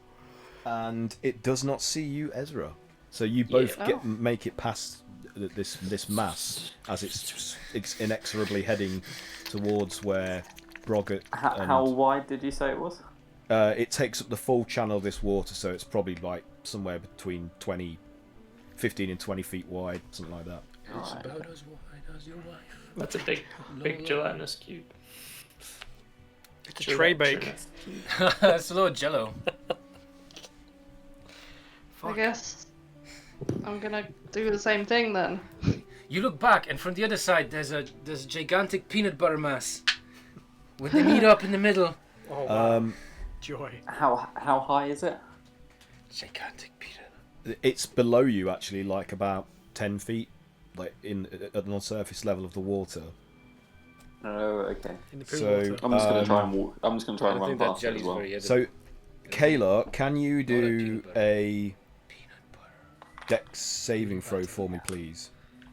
and it does not see you, Ezra. So you both Yeah. make it past this mass as it's inexorably heading towards where Broggett. How wide did you say it was? It takes up the full channel of this water, so it's probably like somewhere between 15 and 20 feet wide, something like that. It's about as wide as your wife. That's a big gelatinous cube. it's a tray bake. That's a little jello. I guess I'm gonna do the same thing then. You look back, and from the other side, there's a gigantic peanut butter mass. When they meet up in the middle, Oh, wow. Joy. How high is it? gigantic peanut. It's below you actually, like about 10 feet, like at the surface level of the water. Oh, okay. In the pool So- water. I'm just gonna try and walk. I'm just gonna try I and run think that past it jelly's as well. very edible. So, Kayla, can you do peanut butter. a Peanut butter. dex saving throw for me, please?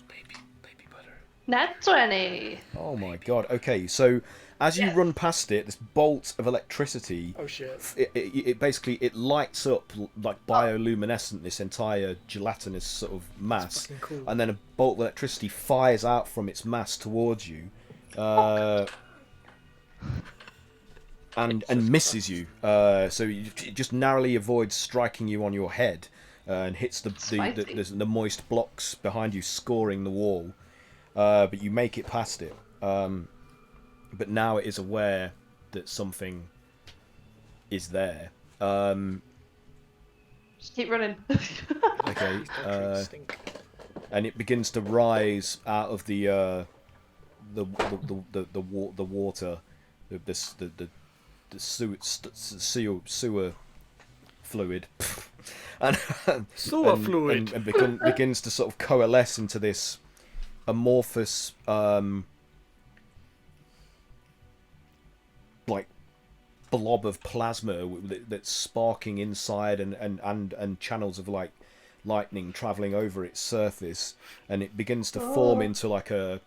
Baby butter. Nat 20. Oh my god. Okay, so as you run past it, this bolt of electricity, Oh shit. it basically it lights up like bioluminescent this entire gelatinous sort of mass, Fucking cool. and then a bolt of electricity fires out from its mass towards you, and misses you. So it just narrowly avoids striking you on your head, and hits the moist blocks behind you, scoring the wall. But you make it past it. But now it is aware that something is there. Just keep running. Okay. Stink. And it begins to rise out of the water, the sewer fluid, and begins to sort of coalesce into this amorphous like blob of plasma that's sparking inside, and channels of like lightning traveling over its surface, and it begins to form into like a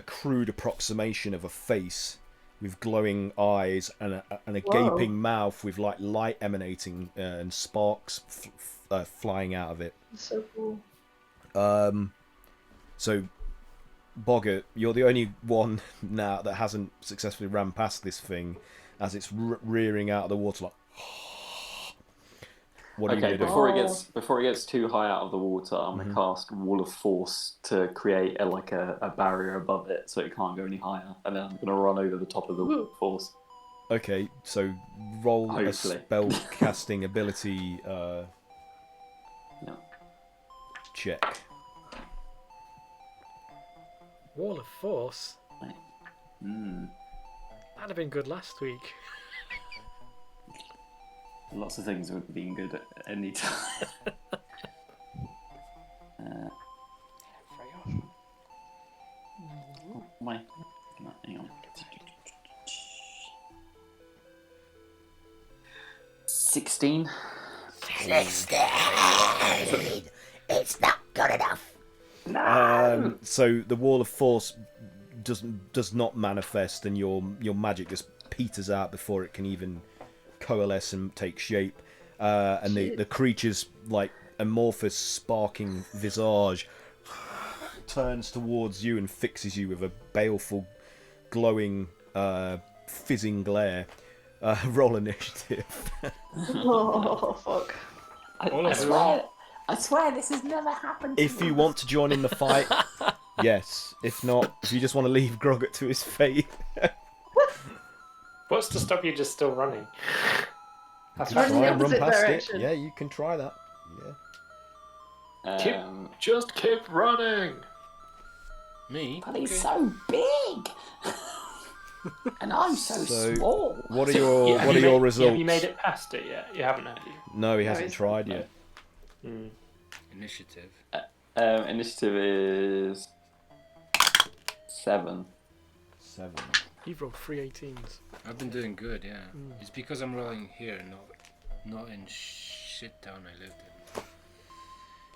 crude approximation of a face with glowing eyes and a gaping mouth with like light emanating and sparks flying out of it. So cool. So, Boggart, you're the only one now that hasn't successfully ran past this thing as it's rearing out of the water. Like, what are you going to do? Before it gets too high out of the water, I'm going to cast Wall of Force to create a barrier above it so it can't go any higher, and then I'm going to run over the top of the Wall of Force. Okay, so roll Hopefully. a spell casting ability check. Wall of Force? Mm. That'd have been good last week. Lots of things would have been good at any time. Hang on. 16. It's not good enough. So the Wall of Force does not manifest, and your magic just peters out before it can even coalesce and take shape. And the creature's like amorphous, sparking visage turns towards you and fixes you with a baleful, glowing, fizzing glare. Roll initiative. Oh, fuck. I swear this has never happened to If me. you want to join in the fight, yes. If not, if you just want to leave Grogget to his fate, What's to stop you just still running? That's try Run in the and run opposite past direction. it. Yeah, you can try that. Yeah. Just keep running. Me? But he's so big. And I'm so small. What are your results? Have you made it past it yet? You haven't, have you? No, he hasn't tried yet. Initiative. Initiative is 7. 7. You've rolled 3 18s. I've been doing good, yeah. It's because I'm rolling here, not in shit town I lived in.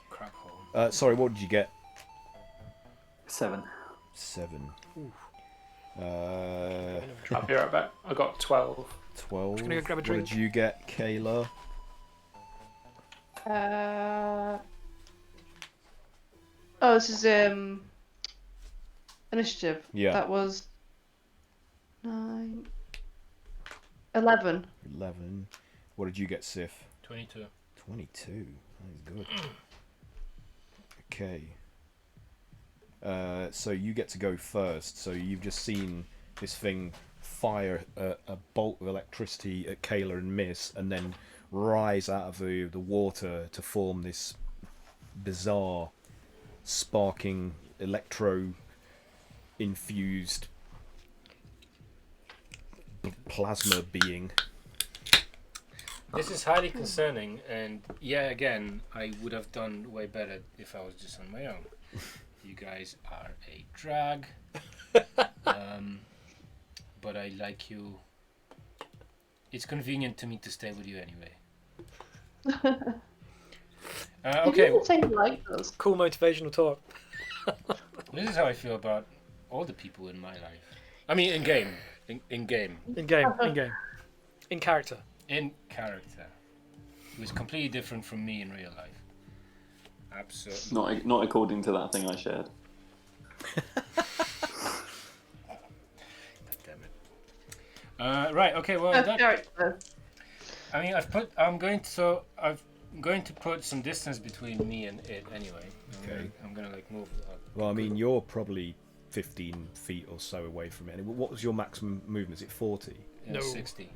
Crap hole. Sorry, what did you get? 7. 7. I'll be right back. I got 12. 12. Just gonna go grab a What drink. did you get, Kayla? This is initiative. Yeah. That was 9, 11. 11. What did you get, Sif? 22. 22. That is good. Okay. So you get to go first. So you've just seen this thing fire a bolt of electricity at Kayla and Miss, and then rise out of the water to form this bizarre, sparking, electro-infused plasma being. This is highly concerning, and yeah, again, I would have done way better if I was just on my own. You guys are a drag, but I like you. It's convenient to me to stay with you anyway. You Okay. didn't say you liked us. Cool motivational talk. This is how I feel about all the people in my life. I mean, in game. In game. In game. In character. In character. Who is completely different from me in real life. Absolutely. Not according to that thing I shared. God damn it. Right. Okay. Well, Character. I mean, I'm going to put some distance between me and it anyway. Okay. I'm gonna like move. Well, I mean, you're probably 15 feet or so away from it. And what was your maximum movement? Is it 40? No. 60.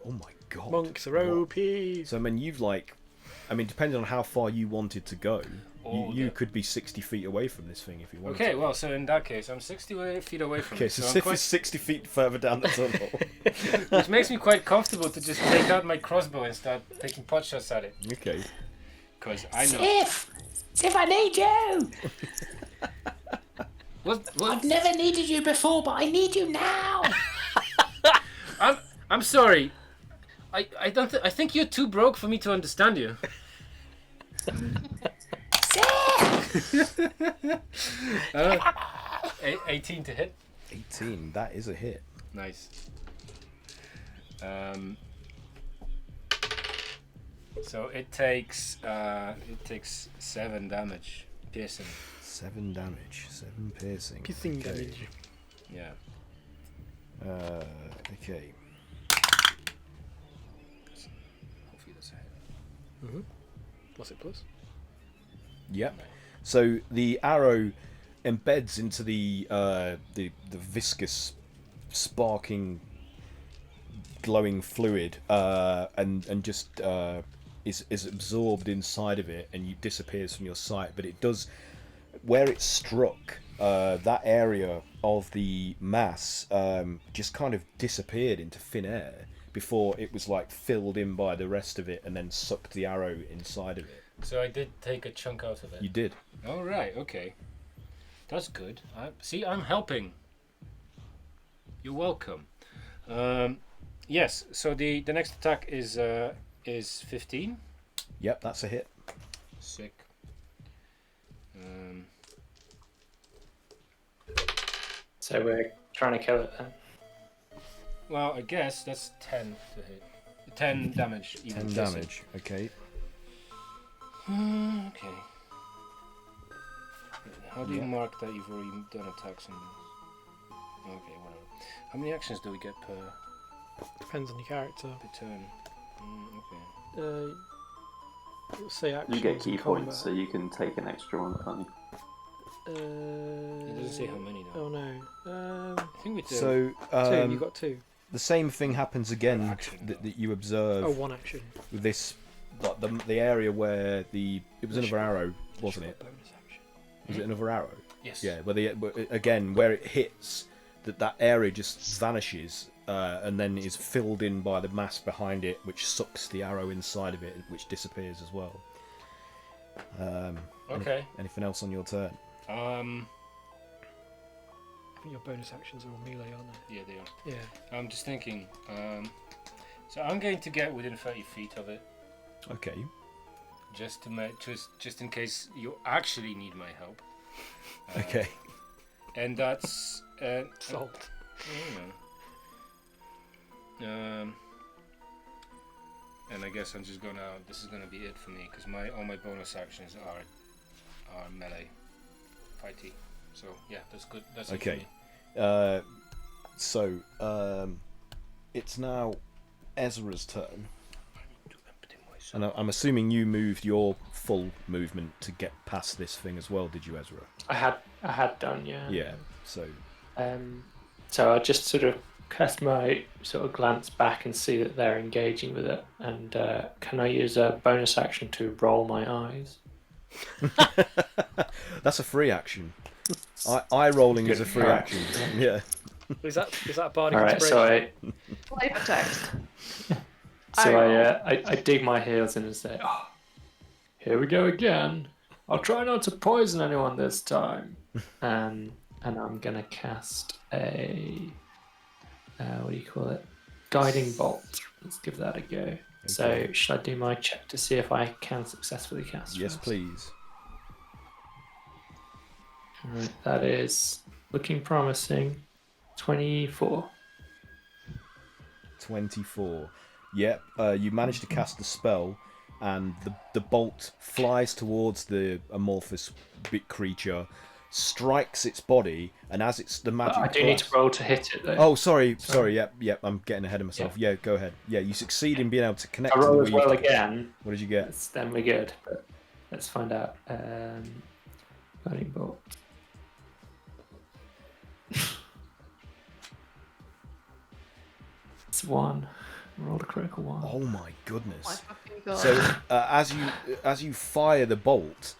Oh my god. Monks are OP. So, I mean, depending on how far you wanted to go, you yeah. could be 60 feet away from this thing if you wanted Okay, to. well, so in that case, I'm 60 feet away from Okay, it. so I'm Sif quite- is 60 feet further down the tunnel. which makes me quite comfortable to just take out my crossbow and start taking pot shots at it. Okay. Because I know. Sif, I need you! What? I've never needed you before, but I need you now! I'm sorry. I don't. I think you're too broke for me to understand you. 18 to hit. 18, that is a hit. Nice. So it takes 7 damage, piercing. 7 damage, 7 piercing. Piercing Okay. damage. Yeah. Okay. Hopefully that's a hit. What's it plus? Yep. So the arrow embeds into the viscous, sparking, glowing fluid, and just is absorbed inside of it, and disappears from your sight. But it does, where it struck, that area of the mass just kind of disappeared into thin air before it was like filled in by the rest of it, and then sucked the arrow inside of it. So I did take a chunk out of it. You did. All right. Okay. That's good. See, I'm helping. You're welcome. Yes. So the next attack is 15. Yep, that's a hit. Sick. So we're trying to kill it then. Well, I guess that's 10 to hit. 10 damage. 10 piercing. damage. Okay. Okay. How do you mark that you've already done attacks on this? Okay, whatever. How many actions do we get per Depends on your character. turn? Okay. Say actions. You get key and points, combat. so you can take an extra one, can't you? It doesn't say how many though. Oh no. I think we do. So Two. You got two. the same thing happens again Action, that you observe Oh, one action. with this, like the area where it was another arrow, wasn't it? Bonus action. Was it another arrow? Yes. Yeah. Again, where it hits, that area just vanishes, and then is filled in by the mass behind it, which sucks the arrow inside of it, which disappears as well. Okay. Anything else on your turn? I think your bonus actions are all melee, aren't they? Yeah, they are. Yeah. I'm just thinking. So I'm going to get within 30 feet of it, Okay. just to just in case you actually need my help. Okay. And that's Salt. and I guess I'm just gonna. This is gonna be it for me because all my bonus actions are melee, fighty. So yeah, that's good. That's Okay. It So it's now Ezra's turn, for me. and I'm assuming you moved your full movement to get past this thing as well, did you, Ezra? I had done, yeah. Yeah. So So I just sort of cast my sort of glance back and see that they're engaging with it. And can I use a bonus action to roll my eyes? that's a free action. Eye rolling is a free Alright. action. Yeah. Is that a bardic All right, inspiration? so Flavor text. I dig my heels in and say, "Oh, here we go again. I'll try not to poison anyone this time." And I'm gonna cast a what do you call it? Guiding bolt. Let's give that a go. So should I do my check to see if I can successfully cast? Yes, first? please. Right, that is looking promising. 24. 24. Yep, you manage to cast the spell, and the bolt flies towards the amorphous big creature, strikes its body, and as it's the magic. I do need to roll to hit it though. Oh, sorry. Yep. I'm getting ahead of myself. Yeah, go ahead. Yeah, you succeed in being able to connect. I to the roll as weave. well again. What did you get? Then we're good. But let's find out. Burning bolt. It's 1. Rolled a critical 1. Oh my goodness! My fucking God. So as you fire the bolt,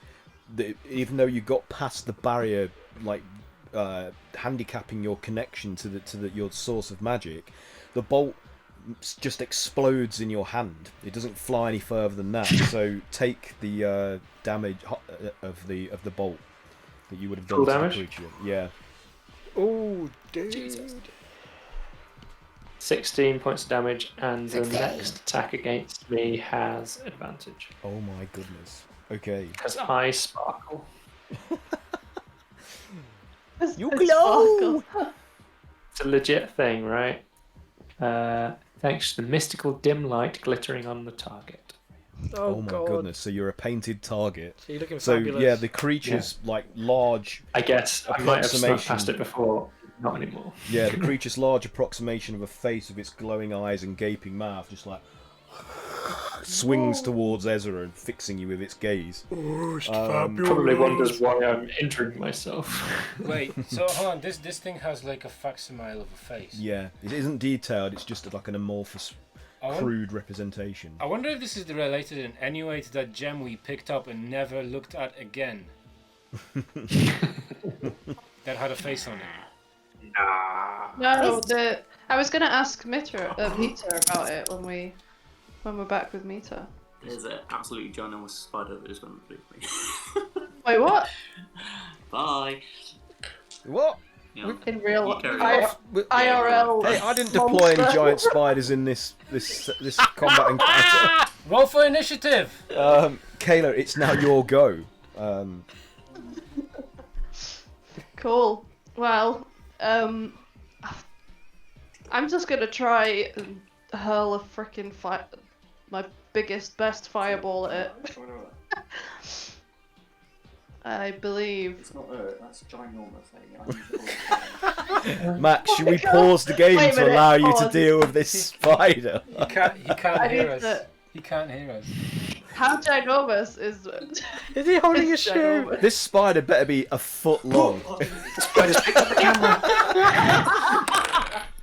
even though you got past the barrier, like handicapping your connection to your source of magic, the bolt just explodes in your hand. It doesn't fly any further than that. So take the damage of the bolt that you would have done Full to damage? the creature. Yeah. Oh, dude. Jesus. 16 points of damage, and the next attack against me has advantage. Oh my goodness. Okay. Because I sparkle. You It's glow. sparkle. It's a legit thing, right? Thanks to the mystical dim light glittering on the target. Oh my God. goodness! So you're a painted target. So you're looking So fabulous. yeah, the creature's like large. I guess I might have snuck Approximation. past it before. Not anymore. Yeah, the creature's large approximation of a face with its glowing eyes and gaping mouth just like swings towards Ezra and fixing you with its gaze. Probably wonders why I'm injuring myself. Wait, so hold on. This thing has like a facsimile of a face. Yeah, it isn't detailed. It's just like an amorphous, I crude representation. I wonder if this is related in any way to that gem we picked up and never looked at again. That had a face on it. No, I was gonna ask Mita about it when we're back with Mita. There's an absolutely ginormous spider that just went through me. Wait, what? Bye. What? Yeah. In real You carry life? on. IRL. Hey, I didn't deploy any monster. giant spiders in this combat encounter. Roll for initiative. Kayla, it's now your go. Cool. Well, I'm just gonna try and hurl a freaking my best fireball at it. I believe. It's not that's ginormous. Max, should we pause the game Wait a to minute, allow you to pause. deal with this spider? He can't I hear need us. to- He can't hear us. How ginormous is Is he holding a It's shoe? ginormous. This spider better be a foot long.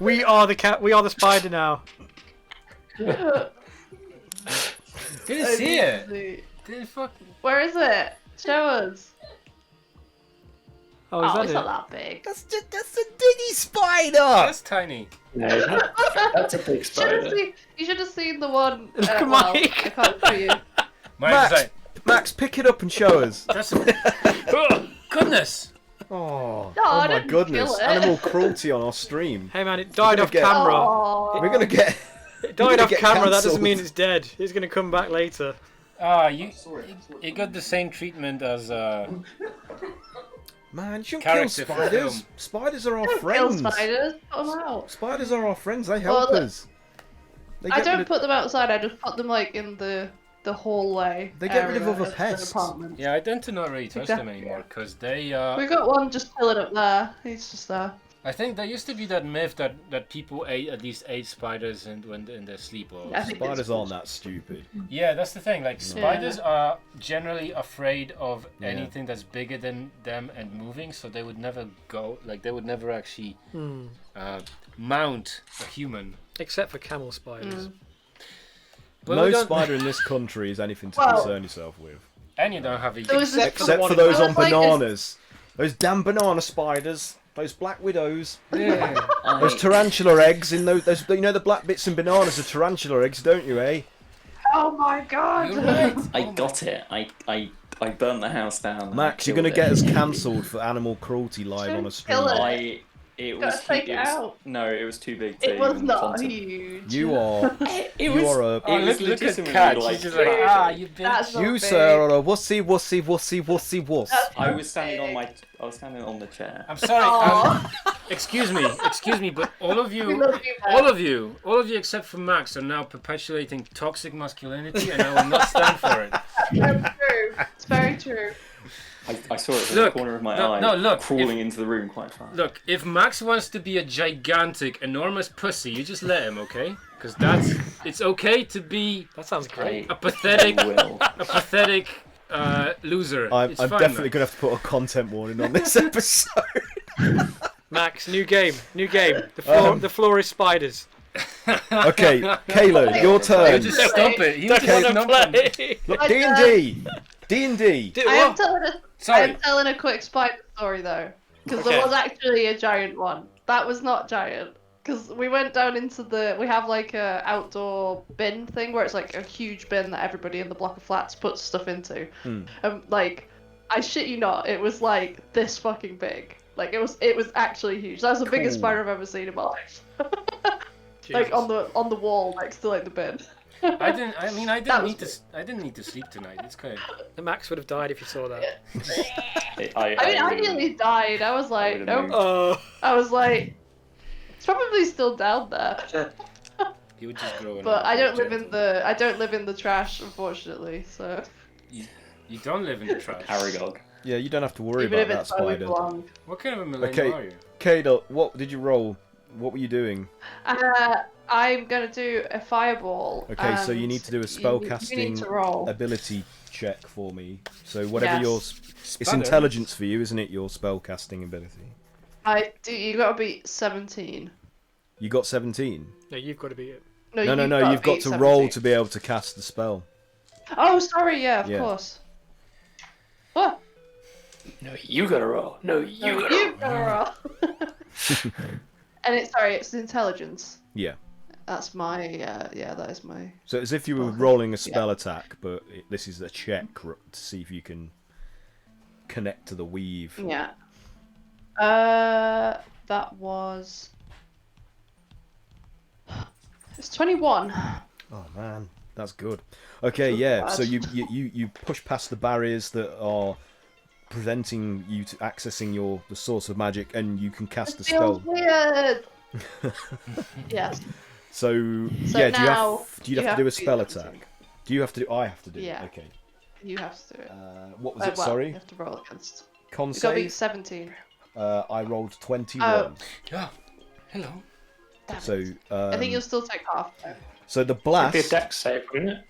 We are the cat. We are the spider now. Didn't I see need it. to see. Didn't fuck. Where is it? Show us. Oh, is Oh, that it's it? not that big. That's a ditty spider. That's tiny. No, that's a big spider. You should have seen the one. Look at well, Mike. I can't show you. Mine's like, Max, pick it up and show us. that's goodness. Oh, No, I my didn't goodness! kill it. Animal cruelty on our stream. Hey man, it died gonna off get- camera. Aw. We're gonna get. It died off get camera. That doesn't cancelled. mean it's dead. It's gonna come back later. You got the same treatment as Man, you shouldn't kill Character for spiders. film. Spiders are our Kill friends. spiders. Put them out. Spiders are our friends. They help Well, us. They I get don't rid of- put them outside. I just put them like in the hallway. They get rid of area other the pests. apartment. Yeah, I tend to not really touch them Exactly. anymore because they. We got one just chilling up there. He's just there. I think there used to be that myth that people ate at least 8 spiders in their sleep. Or I think Spiders it's- aren't that stupid. yeah, that's the thing. Like spiders are generally afraid of Yeah. anything that's bigger than them and moving, so they would never go. Like they would never actually mount a human. Except for camel spiders. But No we don't- spider in this country is anything to Well- concern yourself with. And you don't have a. There was this- Except for one- those Well, on it's like bananas. Those damn banana spiders. Those black widows. Yeah. Those tarantula eggs in those. You know the black bits in bananas are tarantula eggs, don't you, eh? Oh my god! You're right. I got it. I burnt the house down. and Max, you're killed gonna get it. us cancelled for animal cruelty live on a stream. Kill it. It Gotta was, take it out. No, it was too big to It was even not contemplate. huge. You are. It was. You are a. It Oh, was look at legitimately Kat. like. She's just like, ah, you That's bitch. not You big. sir are a wussy. That's I not was standing on big. my. I was standing on the chair. I'm sorry. Aw. Excuse me, but all of We you, love you, man. all of you except for Max are now perpetuating toxic masculinity, and I will not stand for it. That's true. It's very true. I saw it from Look, the corner of my no, eye, no, look, crawling into the room quite fast. Look, if Max wants to be a gigantic, enormous pussy, you just let him, okay? Because it's okay to be That sounds great. a pathetic, I will. loser. I'm It's fine, definitely man. going to have to put a content warning on this episode. Max, new game. The floor is spiders. Okay, Kayla, your You turn. just stop it. You just Wanna stop play? it. Look, D&D. D&D. Do I am what? telling a, I Sorry. am telling a quick spider story though, because Okay. there was actually a giant one. That was not giant. Because we went down into we have like a outdoor bin thing where it's like a huge bin that everybody in the block of flats puts stuff into. Like, I shit you not, it was like this fucking big. Like it was actually huge. That was the biggest Cool. spider I've ever seen in my life. Like on the wall next to like the bin. I didn't That need was to. I didn't need to sleep tonight. It's okay. The Max would have died if you saw that. I nearly died. I was like, would've nope. moved. Oh. I was like, it's probably still down there. You would just grow. But I don't live in the trash, unfortunately. So You don't live in the trash. Aragog. Yeah, you don't have to worry even about if that it's where we spider. belong. What kind of a millennial Okay. are you? Kayla, what did you roll? What were you doing? I'm gonna do a fireball. Okay, so you and need to do a you need spellcasting to roll. ability check for me. So whatever Yes. it's intelligence for you, isn't it? Your spellcasting ability. You gotta beat 17. You got 17. No, you've got to beat it. No, you've you've got beat to roll 17. to be able to cast the spell. Oh, sorry. Yeah, of Yeah. course. What? No, you gotta roll. No, you gotta roll. You gotta roll. And it's intelligence. Yeah. That's my that is my. So as if you were Okay. rolling a spell attack, but this is a check to see if you can connect to the weave. Yeah. That was. It's 21. Oh man, that's good. Okay, yeah. bad. So you push past the barriers that are preventing you to accessing the source of magic, and you can cast the It feels spell. weird. Yes. So So yeah, now do you have to do a spell attack? Do you have to do? I have to do. Yeah. Okay. You have to do it. What was it? Well, Sorry. You have to roll against. Con You gotta be save. 17. I rolled 21. Oh. Yeah. Hello. Damn So it. I think you'll still take half. so the It'd be a blast. dex save, wouldn't it?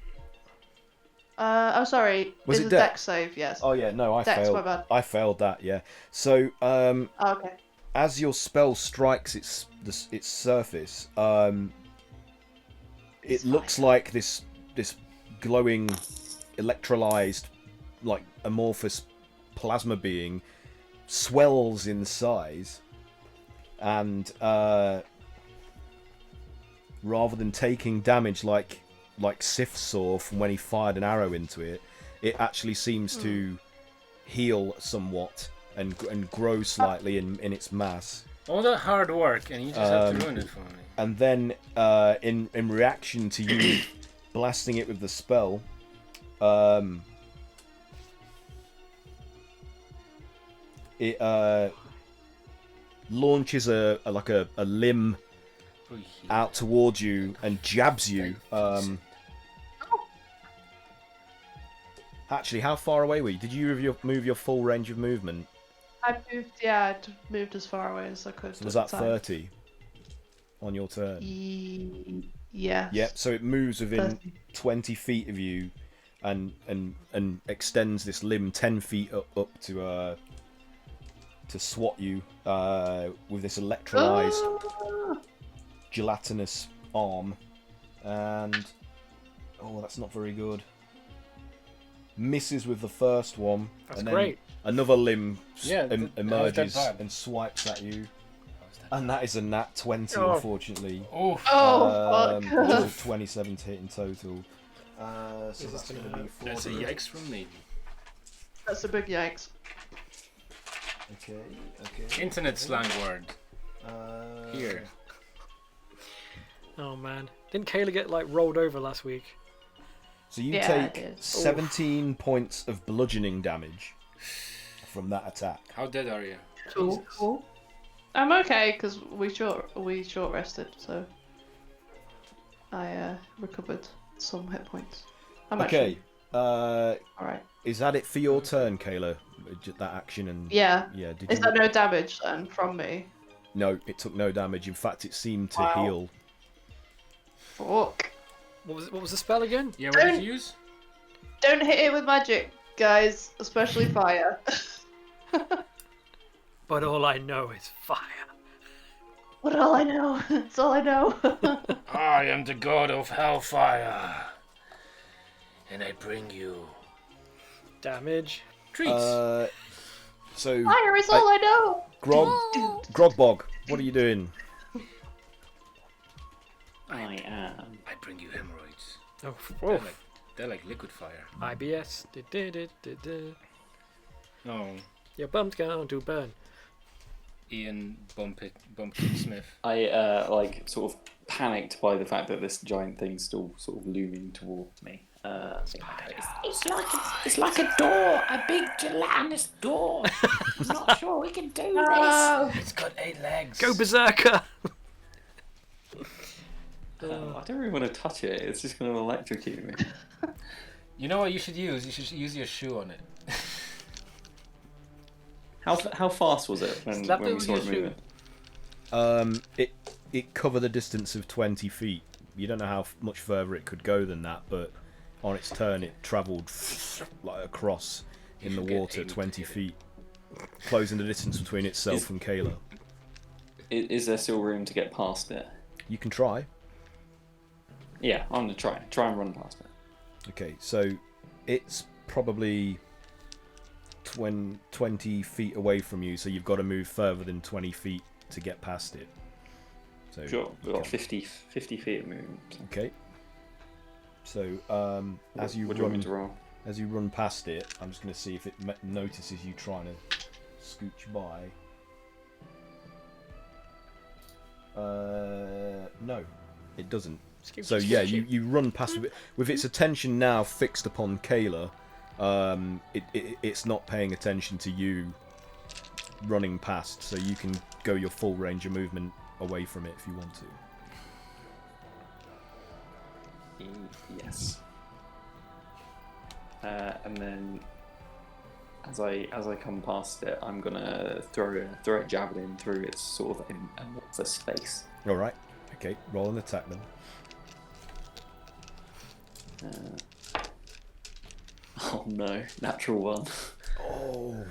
Oh, sorry. Was It's it a dex? dex save, yes. Oh yeah, no, I Dex, failed. my bad. I failed that. Yeah. So Oh, okay. as your spell strikes its surface, it looks like this glowing, electrolyzed, like amorphous plasma being swells in size, and rather than taking damage like Sif saw from when he fired an arrow into it, it actually seems to heal somewhat and grow slightly in its mass. All that hard work, and you just have to ruin it for me. And then, in reaction to you blasting it with the spell, it launches a limb out towards you and jabs you. Actually, how far away were you? Did you move your full range of movement? I moved as far away as I could. So was at that the time. 30 on your turn? Yeah. Yep, so it moves within 30. 20 feet of you and extends this limb 10 feet up to swat you with this electrolyzed gelatinous arm. And oh, that's not very good. Misses with the first one. That's and then great. another limb Yeah, that was emerges that bad. and swipes at you. And that is a nat 20, Oh. unfortunately. Oh. Oh, fuck. Which is a 27 to hit in total. So that's going to be 4. That's a yikes from me. That's a big yikes. Okay. Internet slang word. Here. Oh man, didn't Kayla get like rolled over last week? So you Yeah, I take did. 17 points of bludgeoning damage from that attack. How dead are you? Cool. I'm okay because we short rested, so I recovered some hit points. I'm Okay. All right. Is that it for your turn, Kayla? That action and Yeah. yeah. Did Is you... there no damage then from me? No, it took no damage. In fact, it seemed to Wow. heal. Fuck. What was the spell again? Yeah, what did you use? Don't hit it with magic, guys, especially fire. But all I know is fire. What all I know? That's all I know. I am the god of hellfire, and I bring you Damage. treats. So Fire is all I know. Grogbog, what are you doing? I am. I bring you hemorrhoids. Oh, They're like liquid fire. IBS. Oh, Your bum's going to burn. Ian Bumpkin Smith. I like sort of panicked by the fact that this giant thing's still sort of looming towards me. It's like a door, a big gelatinous door. I'm not sure we can do this. It's got 8 legs. Go berserker! I don't really want to touch it. It's just going to electrocute me. You know what you should use? You should use your shoe on it. How fast was it when Slap it we with saw your it moving? It covered a distance of 20 feet. You don't know how much further it could go than that, but on its turn it travelled like across in the water 20 feet, closing the distance between itself and Kayla. Is there still room to get past it? You can try. Yeah, I'm going to try and run past it. Okay, so it's probably 20 feet away from you, so you've got to move further than 20 feet to get past it. So Sure, we've got 50 feet of movement. Okay. So as you What do you want me to roll? as you run past it, I'm just going to see if it notices you trying to scooch by. No, it doesn't. So yeah, you run past with its attention now fixed upon Kayla. It's not paying attention to you running past, so you can go your full range of movement away from it if you want to. Yes. And then, as I come past it, I'm gonna throw a javelin through its sort of amorphous face. All right. Okay. Roll and attack them. Oh no! Natural one. Oh,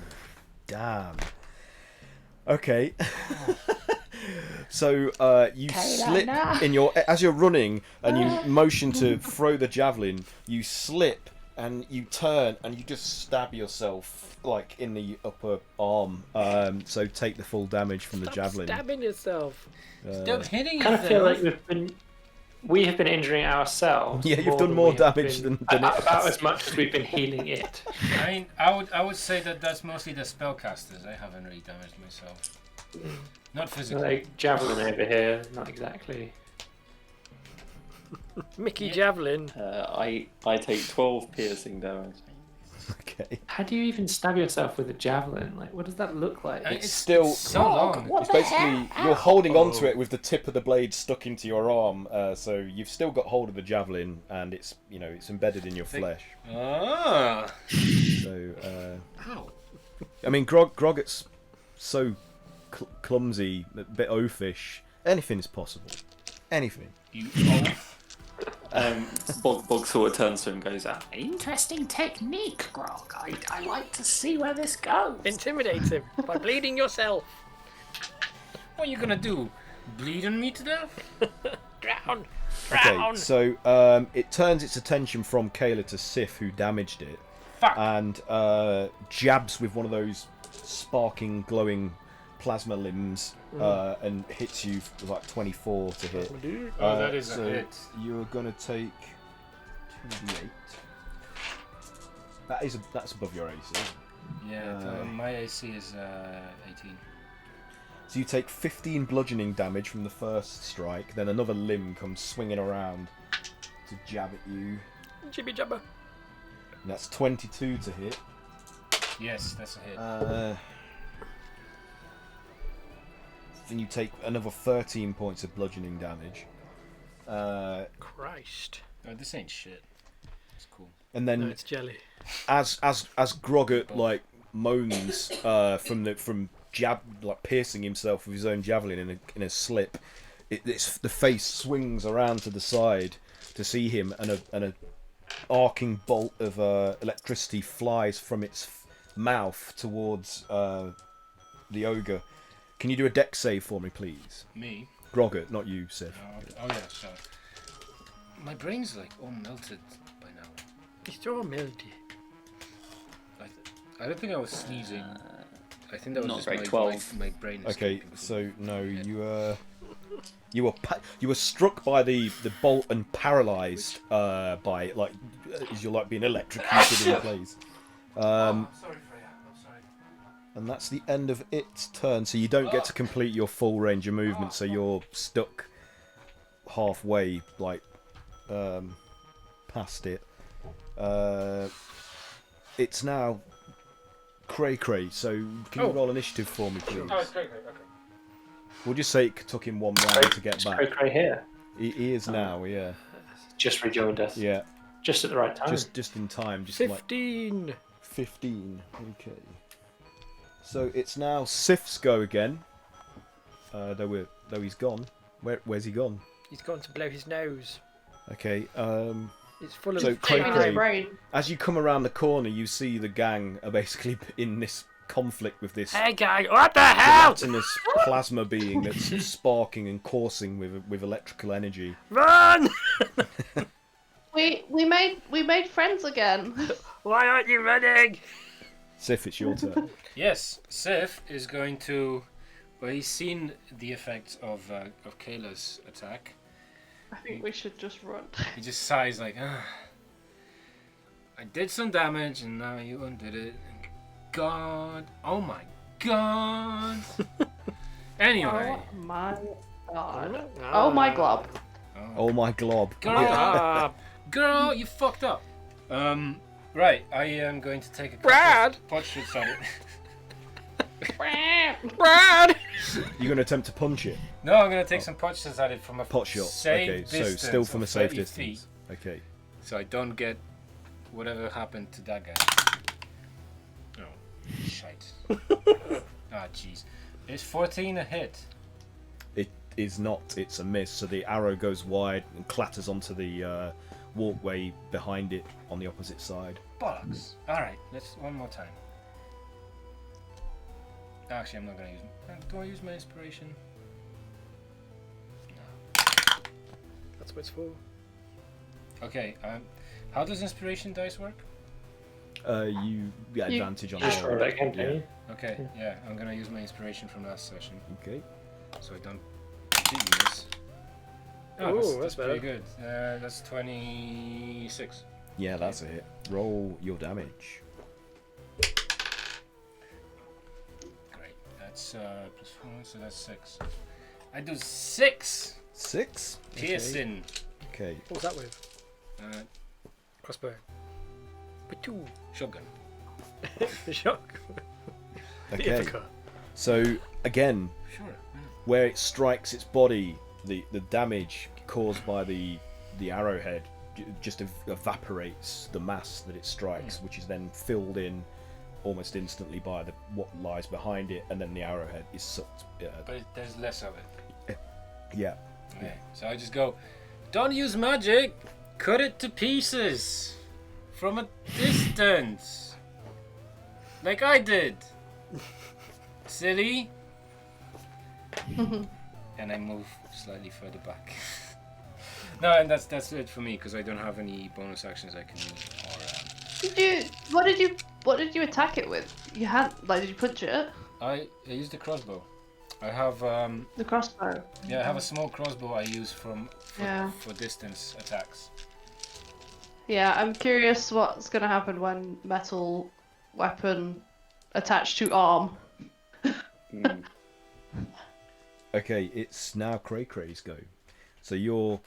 damn. Okay. So you slip in as you're running and you motion to throw the javelin. You slip and you turn and you just stab yourself like in the upper arm. So take the full damage from the javelin. Stabbing yourself. Stop hitting I kind of feel like we have been injuring ourselves. Yeah, you've done more damage than it. About as much as we've been healing it. I mean, I would say that's mostly the spellcasters. I haven't really damaged myself. Not physically. Like javelin over here, not exactly. Mickey Javelin. I take 12 piercing damage. Okay. How do you even stab yourself with a javelin? Like, what does that look like? It's still so long. It's basically you're holding onto it with the tip of the blade stuck into your arm, so you've still got hold of the javelin, and it's it's embedded in your flesh. Ah. So, Ow. I mean, Groggett's so clumsy, a bit oafish. Anything is possible. Anything. You oaf. Bog sort of turns to him and goes, Interesting technique, Grog. I like to see where this goes. Intimidate him by bleeding yourself. What are you gonna do? Bleed on me to death? Drown. Okay, so it turns its attention from Kayla to Sif, who damaged it, Fuck. and jabs with one of those sparking, glowing plasma limbs and hits you for like 24 to hit. Oh, that is so a hit. You're gonna take 2d8. That's above your AC. Yeah, my AC is 18. So you take 15 bludgeoning damage from the first strike, then another limb comes swinging around to jab at you. Jibby jabber. And that's 22 to hit. Yes, that's a hit. Then you take another 13 points of bludgeoning damage. Christ. Oh, this ain't shit. It's cool. And then No, it's jelly. as Groggot like moans from piercing himself with his own javelin in a slip, the face swings around to the side to see him, and a arcing bolt of electricity flies from its mouth towards the ogre. Can you do a dex save for me, please? Me? Groggot, not you, Sif. Oh yeah, sorry. My brain's like all melted by now. It's all melty. I don't think I was sneezing. I think that was Not just very my 12. my brain. Okay, escaping from so no, my head. you were struck by the bolt and paralysed by it, like as you're like being electrocuted in place. Sorry, Freya. I'm sorry. And that's the end of its turn. So you don't get to complete your full range of movement. So you're stuck halfway, like past it. It's now Cray. So can you roll initiative for me, please? Oh, it's great. Okay. We'll just say it took him one round to get back. Cray here. He is now, yeah. Just rejoined us. Yeah, Just at the right time. just in time. Just 15. like 15. Okay. So it's now Sif's go again. Though he's gone. Where's he gone? He's gone to blow his nose. Okay. It's full of So Saving his Cray, brain. as you come around the corner, you see the gang are basically in this conflict with this Hey, gang, what the hell? gelatinous plasma being that's sparking and coursing with electrical energy. Run! We made friends again. Why aren't you running? Sif, it's your turn. Yes, Sif is going to. Well, he's seen the effects of Kayla's attack. I think we should just run. He just sighs like, ah. I did some damage and now you undid it. God, oh my God. Anyway. Oh my god. Oh my glob. Oh my glob. Girl, girl, you fucked up. Right, I am going to take a couple Brad! of pot shots at it. Brad! You're going to attempt to punch it. No, I'm going to take some pot shots at it from a Pot shot. safe Okay, so distance still from a of safe 30 distance. feet, Okay. so I don't get whatever happened to that guy. Oh, shite. Ah, jeez. Is 14 a hit? It is not. It's a miss. So the arrow goes wide and clatters onto the walkway behind it on the opposite side. Bollocks. Alright, let's one more time. Actually, I'm not going to use it. Do I use my inspiration? No. That's what it's for. Okay, how does inspiration dice work? You get You- advantage on Just the roll roll. it again, don't you? Okay, yeah, I'm going to use my inspiration from last session, Okay. so I don't completely miss. Oh, Ooh, that's that's pretty good. That's 26. Yeah, that's a hit. Roll your damage. Great. That's plus 4, so that's 6. I do 6 6. piercing. Okay. What was that with? Crossbow. Ba-doo. Shotgun. The shock. Okay. Ithaca. So again, Sure. where it strikes its body, the damage caused by the arrowhead just evaporates the mass that it strikes, which is then filled in almost instantly by what lies behind it, and then the arrowhead is sucked. But there's less of it. Yeah. Okay. So I just go, don't use magic, cut it to pieces from a distance, like I did. Silly. And I move slightly further back. No, and that's it for me because I don't have any bonus actions I can use. What did you attack it with? You had did you punch it? I used the crossbow. I have The crossbow. I have a small crossbow I use for Yeah. distance attacks. Yeah, I'm curious what's gonna happen when metal weapon attached to arm. Okay, it's now Cray Cray's go. So you're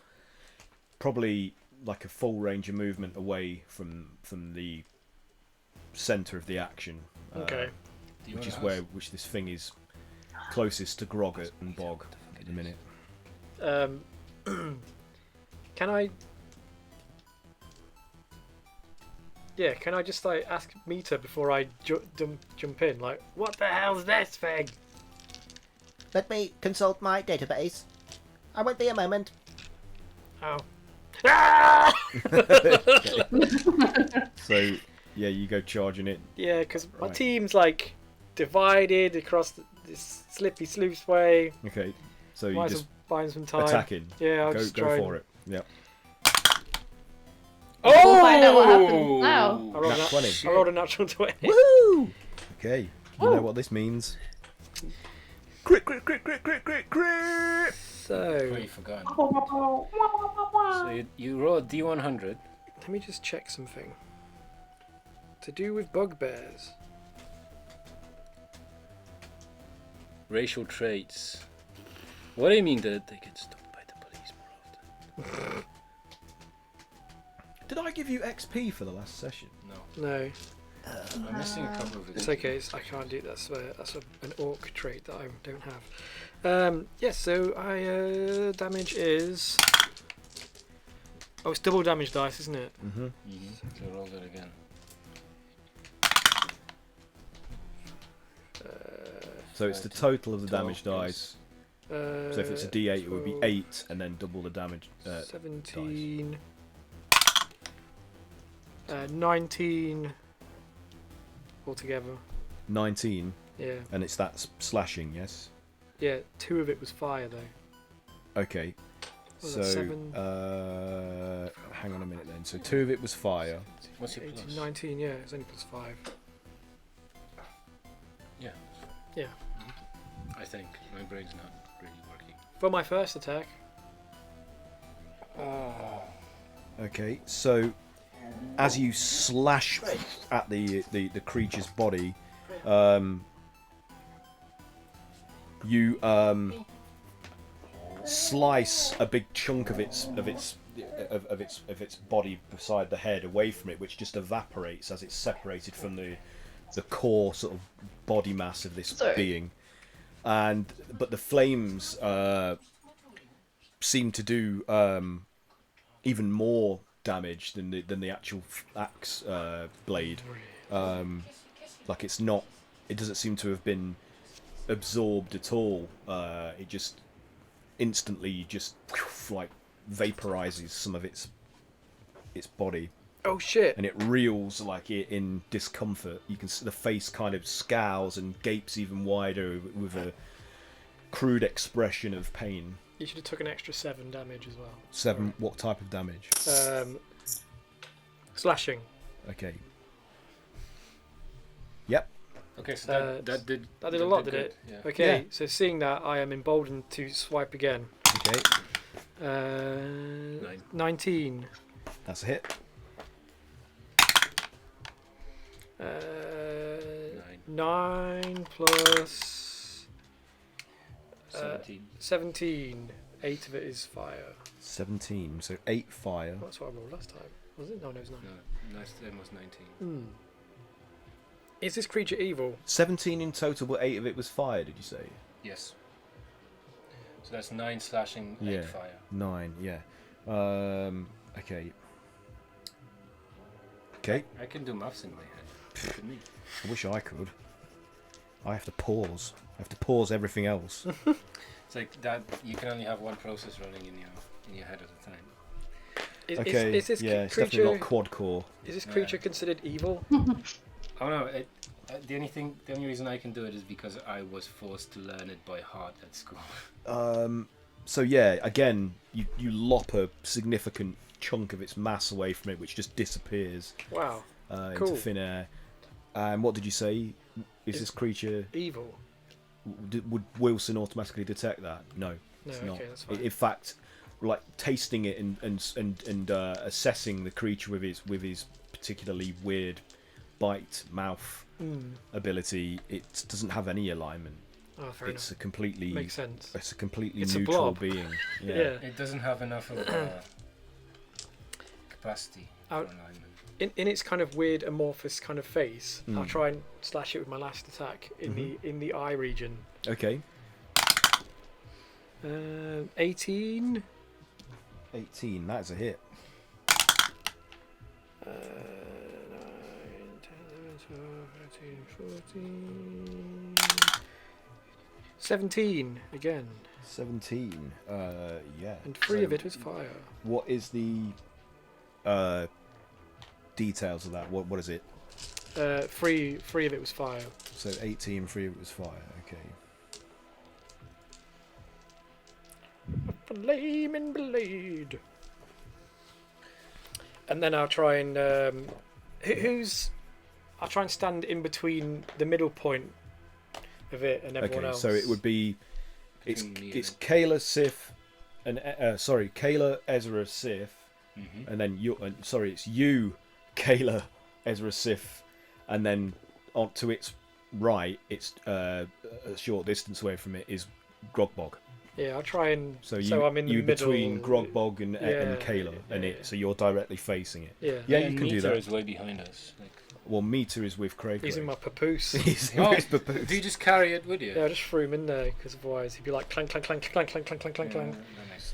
probably like a full range of movement away from the centre of the action. Okay. Which this thing is closest to Grogget and Bog at the minute. Can I? Yeah, can I just like ask Mita before I jump in? Like, what the hell's this thing? Let me consult my database. I won't be a moment. Oh. Ah! So yeah, you go charging it. Yeah, because my Right. team's like divided across this slippy sluice way. Okay, so you Might just find some time. attacking. Yeah, I'll Go just try for it. Yep. We'll find out what happens now. I rolled, Nat 20. I rolled a natural 20. Woohoo! Okay, you know what this means. Crit, crit, crit, crit, crit, crit, crit! So, Completely forgotten. So you roll a D100. let me just check something. To do with bugbears. Racial traits. What do you mean that they get stopped by the police more often? Did I give you XP for the last session? No. No, I'm missing a couple of it. it's okay. I can't do that. That's an orc trait that I don't have. Yes. So damage is. Oh, it's double damage dice, isn't it? Mm-hmm. So roll that again. So it's the total of the 12 damage plus. dice. So if it's a D8, it would be 8, and then double the damage. 17. 19 altogether. 19, Yeah. and it's that slashing, yes? Yeah, 2 of it was fire though. Okay. Was So, that 7? hang on a minute then. So 2 of it was fire. What's your 18, plus? 19, yeah, it's only plus 5. Yeah. Yeah. I think my brain's not really working. For my first attack. Okay, so as you slash at the creature's body, you slice a big chunk of its body beside the head away from it, which just evaporates as it's separated from the core sort of body mass of this Sorry. being. But the flames seem to do even more damage than the actual axe blade. Like it doesn't seem to have been absorbed at all. It just instantly like vaporizes some of its body, Oh shit! and it reels like it in discomfort. You can see the face kind of scowls and gapes even wider with a crude expression of pain. You should have took an extra 7 damage as well. 7. What type of damage? Slashing. Okay. Yep. Okay, so that did. That did a lot, did good, it? Yeah. Okay, Yeah. so seeing that, I am emboldened to swipe again. Okay. 19. That's a hit. 9 plus 17. 17. 8 of it is fire. 17. So 8 fire. That's what I rolled last time. Was it? No, it was 9. No, last time was 19. Is this creature evil? 17 in total, but 8 of it was fire. Did you say? Yes. So that's 9 slashing, 8 Yeah. fire. 9. Yeah. Okay. Okay. I can do maths in my head. Look at me. I wish I could. I have to pause. I have to pause everything else. It's like that. You can only have one process running in your head at a time. Okay. Is this yeah, it's creature? definitely not quad core. Is this creature considered evil? Oh no! The only reason I can do it is because I was forced to learn it by heart at school. So yeah, again, you lop a significant chunk of its mass away from it, which just disappears Wow. into Cool. thin air. And what did you say? Is this creature? Evil. Would Wilson automatically detect that? No, No. it's not. Okay, that's fine. In fact, like tasting it and assessing the creature with his particularly weird bite mouth ability, it doesn't have any alignment. Oh, fair it's enough. a completely Makes sense. It's a completely It's a neutral blob. being. Yeah. It doesn't have enough of capacity for Out- alignment. In its kind of weird amorphous kind of face, I'll Mm. try and slash it with my last attack in the eye region. Okay. 18. 18. That's a hit. 9, 10, 11, 12, 13, 14. 17 again. 17. Yeah. And 3 So of it was fire. What is the details of that? What is it? 3 of it was fire. So 18, 3 of it was fire. Okay. Flaming blade. And then I'll try and I'll try and stand in between the middle point of it and everyone else. So it would be it's Between me it's and- Kayla, Sif, and Kayla, Ezra, Sif, and then it's you, Kayla, Ezra, Sif, and then on to its right, it's a short distance away from it is Grogbog. Yeah, I'll try and So I'm in the you middle. between Grogbog and Yeah, Kayla and yeah. it, so you're directly facing it. Yeah. Yeah, And you can do Meter that. is way behind us. Like, Well, Meter is with Cray. He's in my papoose. He's in oh, his papoose. do you just carry it with you? Yeah, I just threw him in there because otherwise he'd be like clank, clank, clank, clank, clank, clank, clank, clank, clank.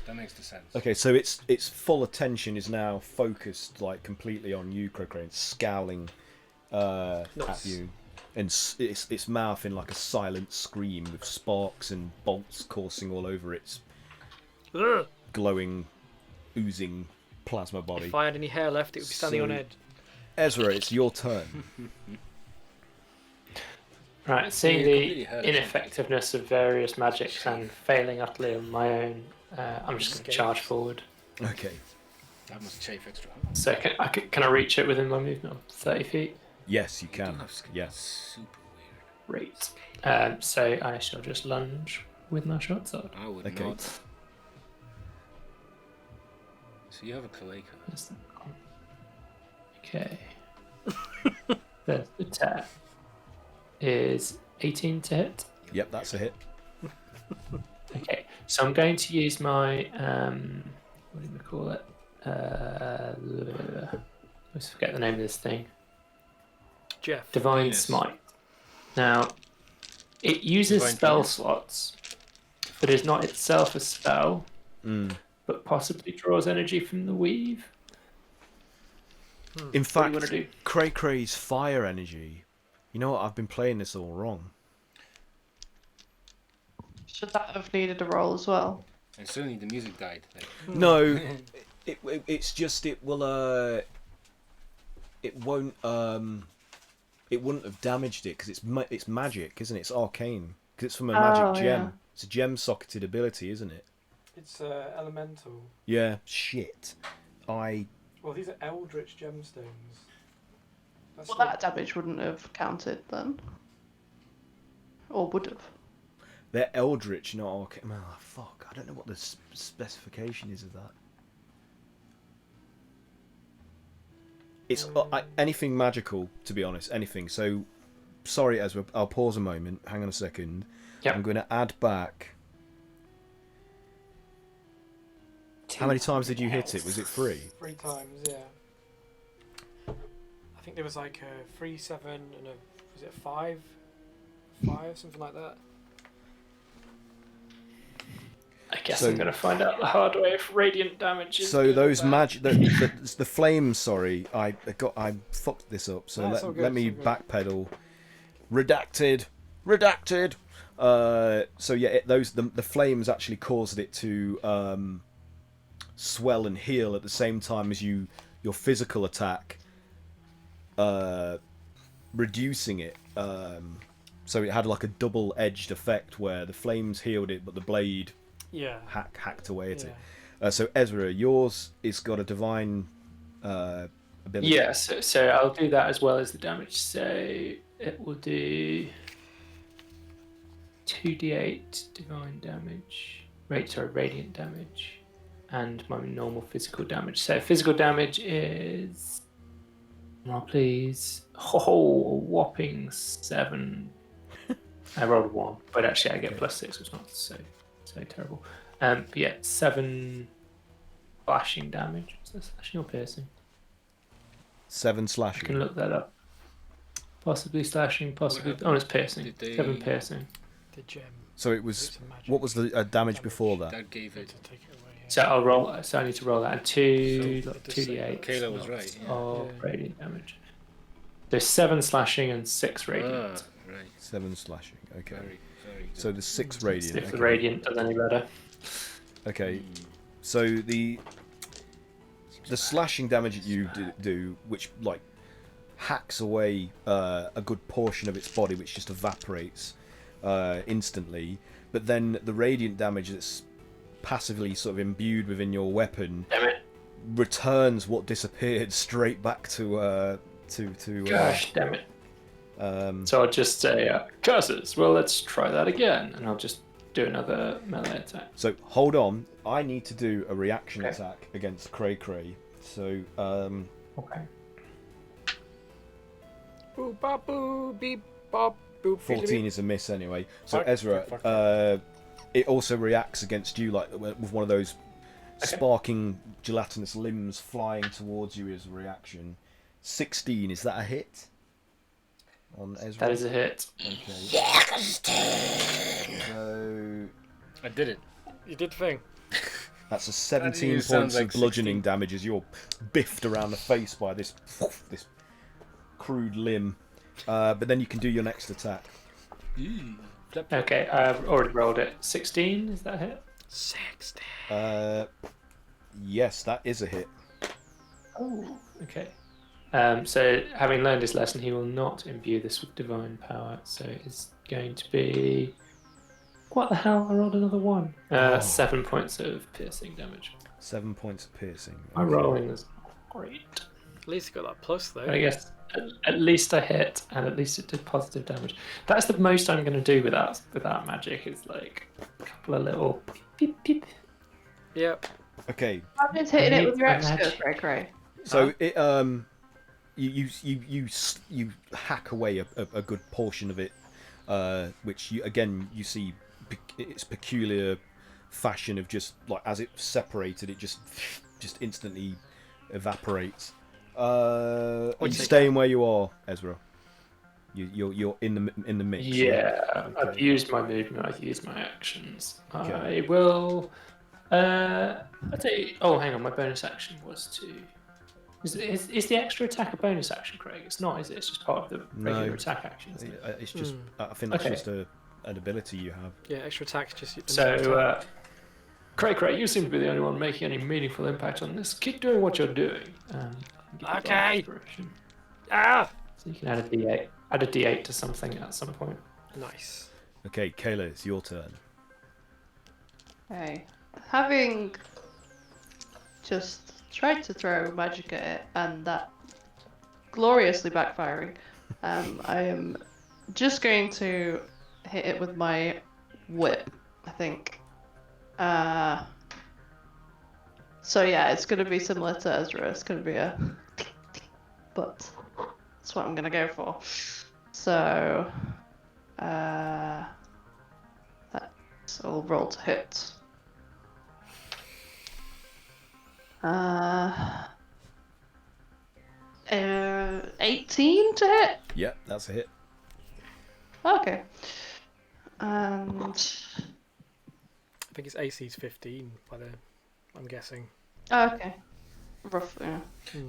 That makes the sense. Okay, so its full attention is now focused like completely on you, Crocrane, scowling at you, and its mouth in like a silent scream with sparks and bolts coursing all over its Ugh. glowing, oozing plasma body. If I had any hair left, it would be standing on So- edge. Ezra, it's your turn. Right, seeing You the completely heard it. ineffectiveness of various magics and failing utterly on my own, I'm just going to charge forward. Okay. That must chafe extra hard. So can I reach it within my movement of 30 feet? Yes, you You can. have skin. Yes. Super weird. Great. So I shall just lunge with my short sword. I would Okay. not. So you have a cloaca. Yes. Okay. The attack is 18 to hit. Yep, that's a hit. Okay, so I'm going to use my what do we call it? I always forget the name of this thing. Jeff. Divine Penis. Smite. Now, it uses Divine spell penis. slots, but is not itself a spell, Mm. but possibly draws energy from the weave. In What do you fact, want to do? Cray Cray's fire energy. You know what? I've been playing this all wrong. Should that have needed a roll as well? And suddenly the music died. Like, No, it's just it will it won't it wouldn't have damaged it because it's magic, isn't it? It's arcane because it's from a magic gem. yeah. It's a gem socketed ability, isn't it? It's elemental. Yeah. Shit. Well, these are eldritch gemstones. That's Well, that damage wouldn't have counted then. Or would have. They're eldritch, not arcane. Oh, fuck. I don't know what the specification is of that. It's anything magical, to be honest. Anything. So, sorry, Ezra. I'll pause a moment. Hang on a second. Yep. I'm going to add back. How many times did you hit it? Was it 3? 3 times, yeah. I think there was like a 3, 7, and was it 5? 5, something like that. I guess So- I'm going to find out the hard way if radiant damage is So good or those bad. magic, the flames. Sorry, I fucked this up. So That's all good, let me it's all good. backpedal. Redacted. So yeah, the flames actually caused it to swell and heal at the same time as your physical attack, reducing it. So it had like a double-edged effect where the flames healed it, but the blade Yeah. hacked away at Yeah. it. So Ezra, yours is got a divine ability. Yeah, so I'll do that as well as the damage. So it will do 2d8 divine damage, radiant damage, and my normal physical damage. So physical damage is, please, a whopping 7. I rolled a 1, but actually I get +6, which is not so terrible. But yeah, 7 slashing damage. Is that slashing or piercing? 7 I slashing. can look that up. Possibly slashing, possibly. Oh, it's piercing. 7 piercing. The gem. So it was. What was the damage before that? That gave it. To take it away. So I'll roll. So I need to roll that, and 2 So, 2d8 Kayla was right. Yeah. of radiant damage. There's 7 slashing and 6 radiant. Right. 7 slashing. Okay. Very good. So there's 6 radiant. If the radiant does any better. Okay. So the slashing damage that you do, which like hacks away a good portion of its body, which just evaporates instantly. But then the radiant damage that's passively sort of imbued within your weapon returns what disappeared straight back to Gosh damn it. So I'll just say, curses, well, let's try that again. And I'll just do another melee attack. So hold on, I need to do a reaction Okay. attack against Cray Cray. So Okay. Boo bop boo beep bop boop. 14 is a miss anyway. So Fuck, Ezra, fuck, fuck. it also reacts against you like with one of those sparking gelatinous limbs flying towards you as a reaction. 16, is that a hit? On Ezra? That is a hit. Okay. So I did it. You did the thing. that's a That 17 even points sounds of like bludgeoning 16. damage as you're biffed around the face by this crude limb. But then you can do your next attack. Okay, I've already rolled it. 16, is that a hit? 60. Yes, that is a hit. Oh, okay. So, having learned his lesson, he will not imbue this with divine power. So it's going to be... What the hell? I rolled another 1. 7 points of piercing damage. 7 points of piercing. My rolling is great. At least you got that plus though. I guess at least I hit, and at least it did positive damage. That's the most I'm going to do without magic. Is like a couple of little beep beep. Yep. Okay, I'm just hitting it with your Imagine. extra, Cray. so it you hack away a good portion of it, which you see its peculiar fashion of just like as it separated, it just instantly evaporates. Are you staying where you are, Ezra? You're in the mix. Yeah, right? I've Okay. used my movement. I've used my actions. Okay. I will. I'd say. Oh, hang on. My bonus action was to. Is the extra attack a bonus action, Craig? It's not, is it? It's just part of the regular No. attack action. Isn't it? It's just I think that's Okay. just an ability you have. Yeah, extra attacks just. So, Craig, you seem to be the only one making any meaningful impact on this. Keep doing what you're doing. Give you Okay. inspiration. Ah. So you can add a d8. Add a d8 to something at some point. Nice. Okay, Kayla, it's your turn. Okay. Having just tried to throw magic at it and that gloriously backfiring, I am just going to hit it with my whip, I think. So yeah, it's going to be similar to Ezra. It's going to be a but that's what I'm going to go for. So that's I'll roll to hit. 18 to hit. Yep, that's a hit. Okay. And I think its AC's 15. I'm guessing. okay, roughly. Yeah.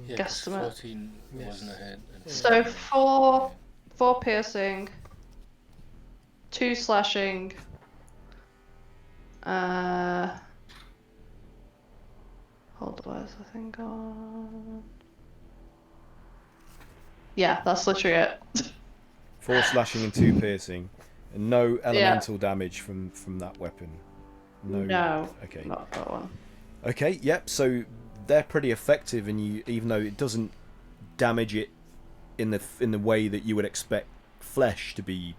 Yeah, Guesstimate. 14 wasn't a hit. So four piercing, 2 slashing. Hold on, where's the thing gone? Yeah, that's literally it. 4 slashing and 2 piercing, and no elemental damage from that weapon. No, Okay. not that one. Okay. Yep. So they're pretty effective, and even though it doesn't damage it in the way that you would expect flesh to be,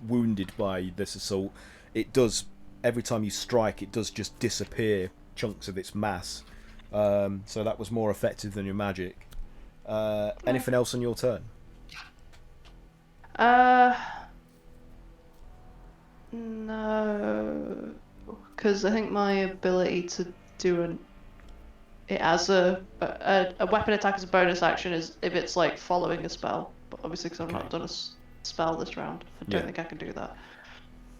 wounded by this assault, it does. Every time you strike, it does just disappear chunks of its mass. So that was more effective than your magic. Anything else on your turn? No, because I think my ability to do it as a weapon attack as a bonus action is if it's like following a spell. But obviously, because I've not done a spell this round, I don't think I can do that.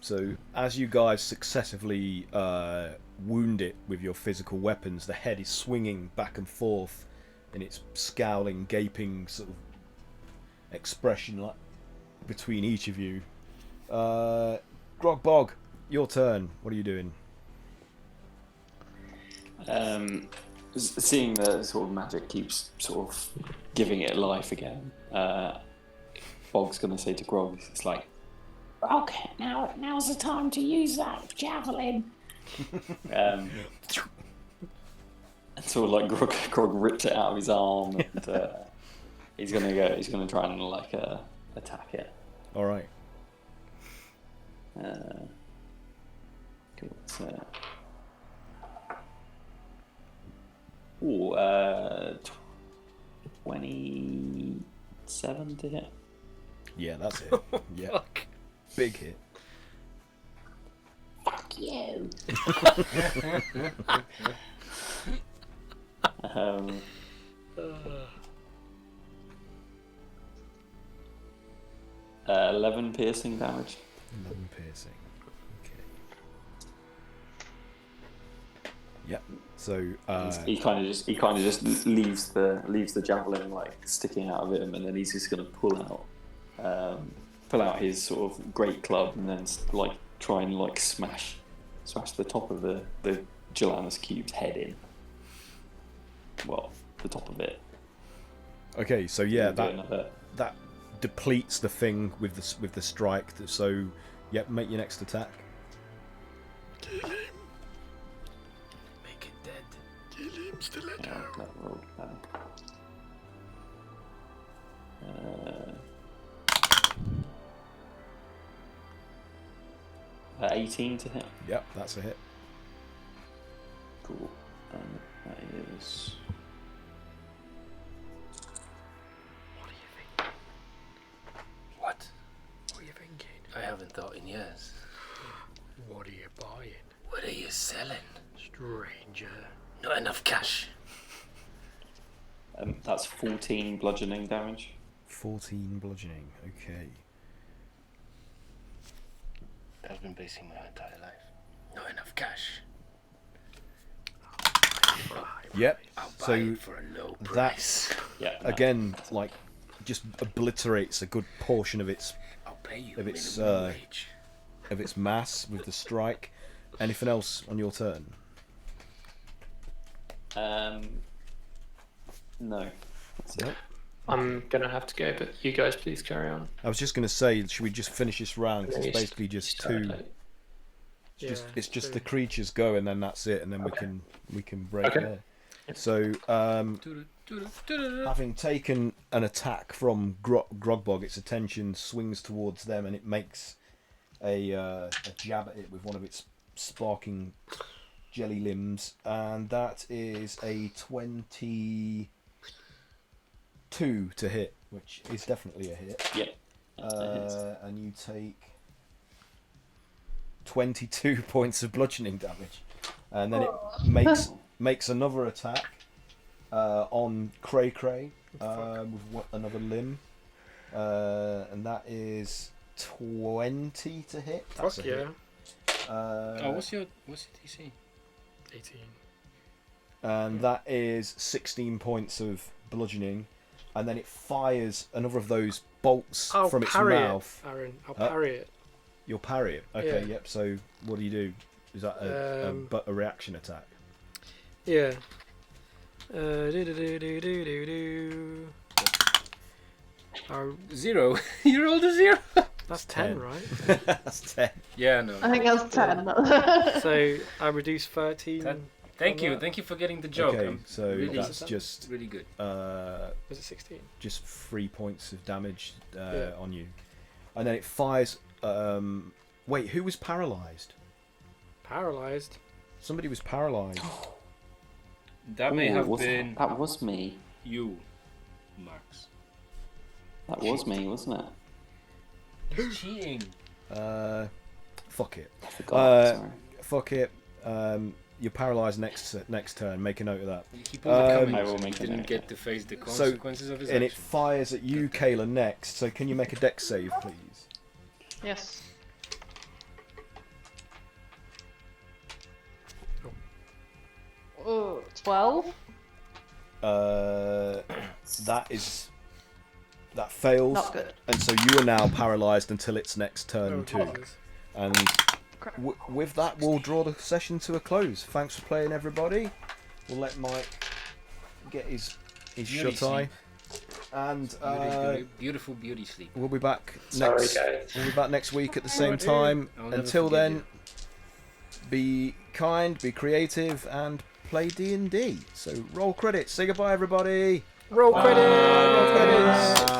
So as you guys successively wound it with your physical weapons, the head is swinging back and forth in its scowling, gaping sort of expression like between each of you. Grogbog, your turn. What are you doing? Seeing the sort of magic keeps sort of giving it life again, Bog's going to say to Grog, it's like, Okay, now's the time to use that javelin. and sort of like Grog rips it out of his arm, and he's gonna try and like attack it. All right. Cool. So, 27 to hit. Yeah, that's it. Yeah. Fuck. Big hit. Fuck you. 11 piercing damage. 11 piercing. Okay. Yep. So he kind of just leaves the javelin like sticking out of him, and then he's just gonna pull out his sort of great club, and then like try and like smash the top of the Gelatinous cube's head in. Well, the top of it. okay, so yeah, that depletes the thing with the strike. So, yep, make your next attack. Kill him. Make it dead. Kill him, stiletto. That rolled bad. 18 to hit. Yep, that's a hit. Cool. And that is. What are you thinking? What? What are you thinking? I haven't thought in years. What are you buying? What are you selling? Stranger. Not enough cash. That's 14 bludgeoning damage. 14 bludgeoning. Okay. I've been basing my entire life. Not enough cash. Yep. I'll buy So it for a low that price. Yeah. again, like, just obliterates a good portion of its I'll pay you If it's, minimum wage. mass with the strike. Anything else on your turn? No. That's it. Nope. I'm gonna have to go, but you guys please carry on. I was just going to say, should we just finish this round? 'Cause And then it's you basically just start two. late. It's just so- the creatures go, and then that's it, and then Okay. we can break Okay. there. So, having taken an attack from Grogbog, its attention swings towards them, and it makes a jab at it with one of its sparking jelly limbs, and that is a 22 to hit, which is definitely a hit. Yeah. And you take 22 points of bludgeoning damage, and then it makes another attack on Cray Cray with another limb, and that is 20 to hit. That's Fuck a yeah. hit. what's your DC? 18. And that is 16 points of bludgeoning, and then it fires another of those bolts I'll from its parry mouth. it, Aaron. I'll Huh? parry it. You'll parry it. Okay, Yeah. yep. So what do you do? Is that a reaction attack? Yeah. Do. Zero. You rolled a 0. That's 10, right? That's 10. Yeah, no. I think that's 10. So I reduce 13. 10. Thank you. that. Thank you for getting the joke. Okay, I'm so really, that's just really good. Was it 16? just 3 points of damage Yeah. on you, and then it fires. Wait, who was paralysed? Paralyzed. Somebody was paralysed. That may have was been that was me. you, Max. That was me, wasn't it? He's cheating. fuck it. I forgot. Sorry. Fuck it. You're paralysed next turn. Make a note of that. You keep on coming. I will make a Didn't note. get to face the consequences of his And it action. fires at you, Kayla, next. So can you make a dex save, please? Yes. Oh, 12. That fails. Not good. And so you are now paralysed until its next turn Oh, too. Jesus. And with that, we'll draw the session to a close. Thanks for playing, everybody. We'll let Mike get his Beauty shut eye. sleep. And Beautiful beauty sleep. we'll be back Sorry, next. guys. We'll be back next week at the same Alright, time. I'll never Until forgive then, you. be kind, be creative, and play D&D. So roll credits. Say goodbye, everybody. Roll credits. Roll credits.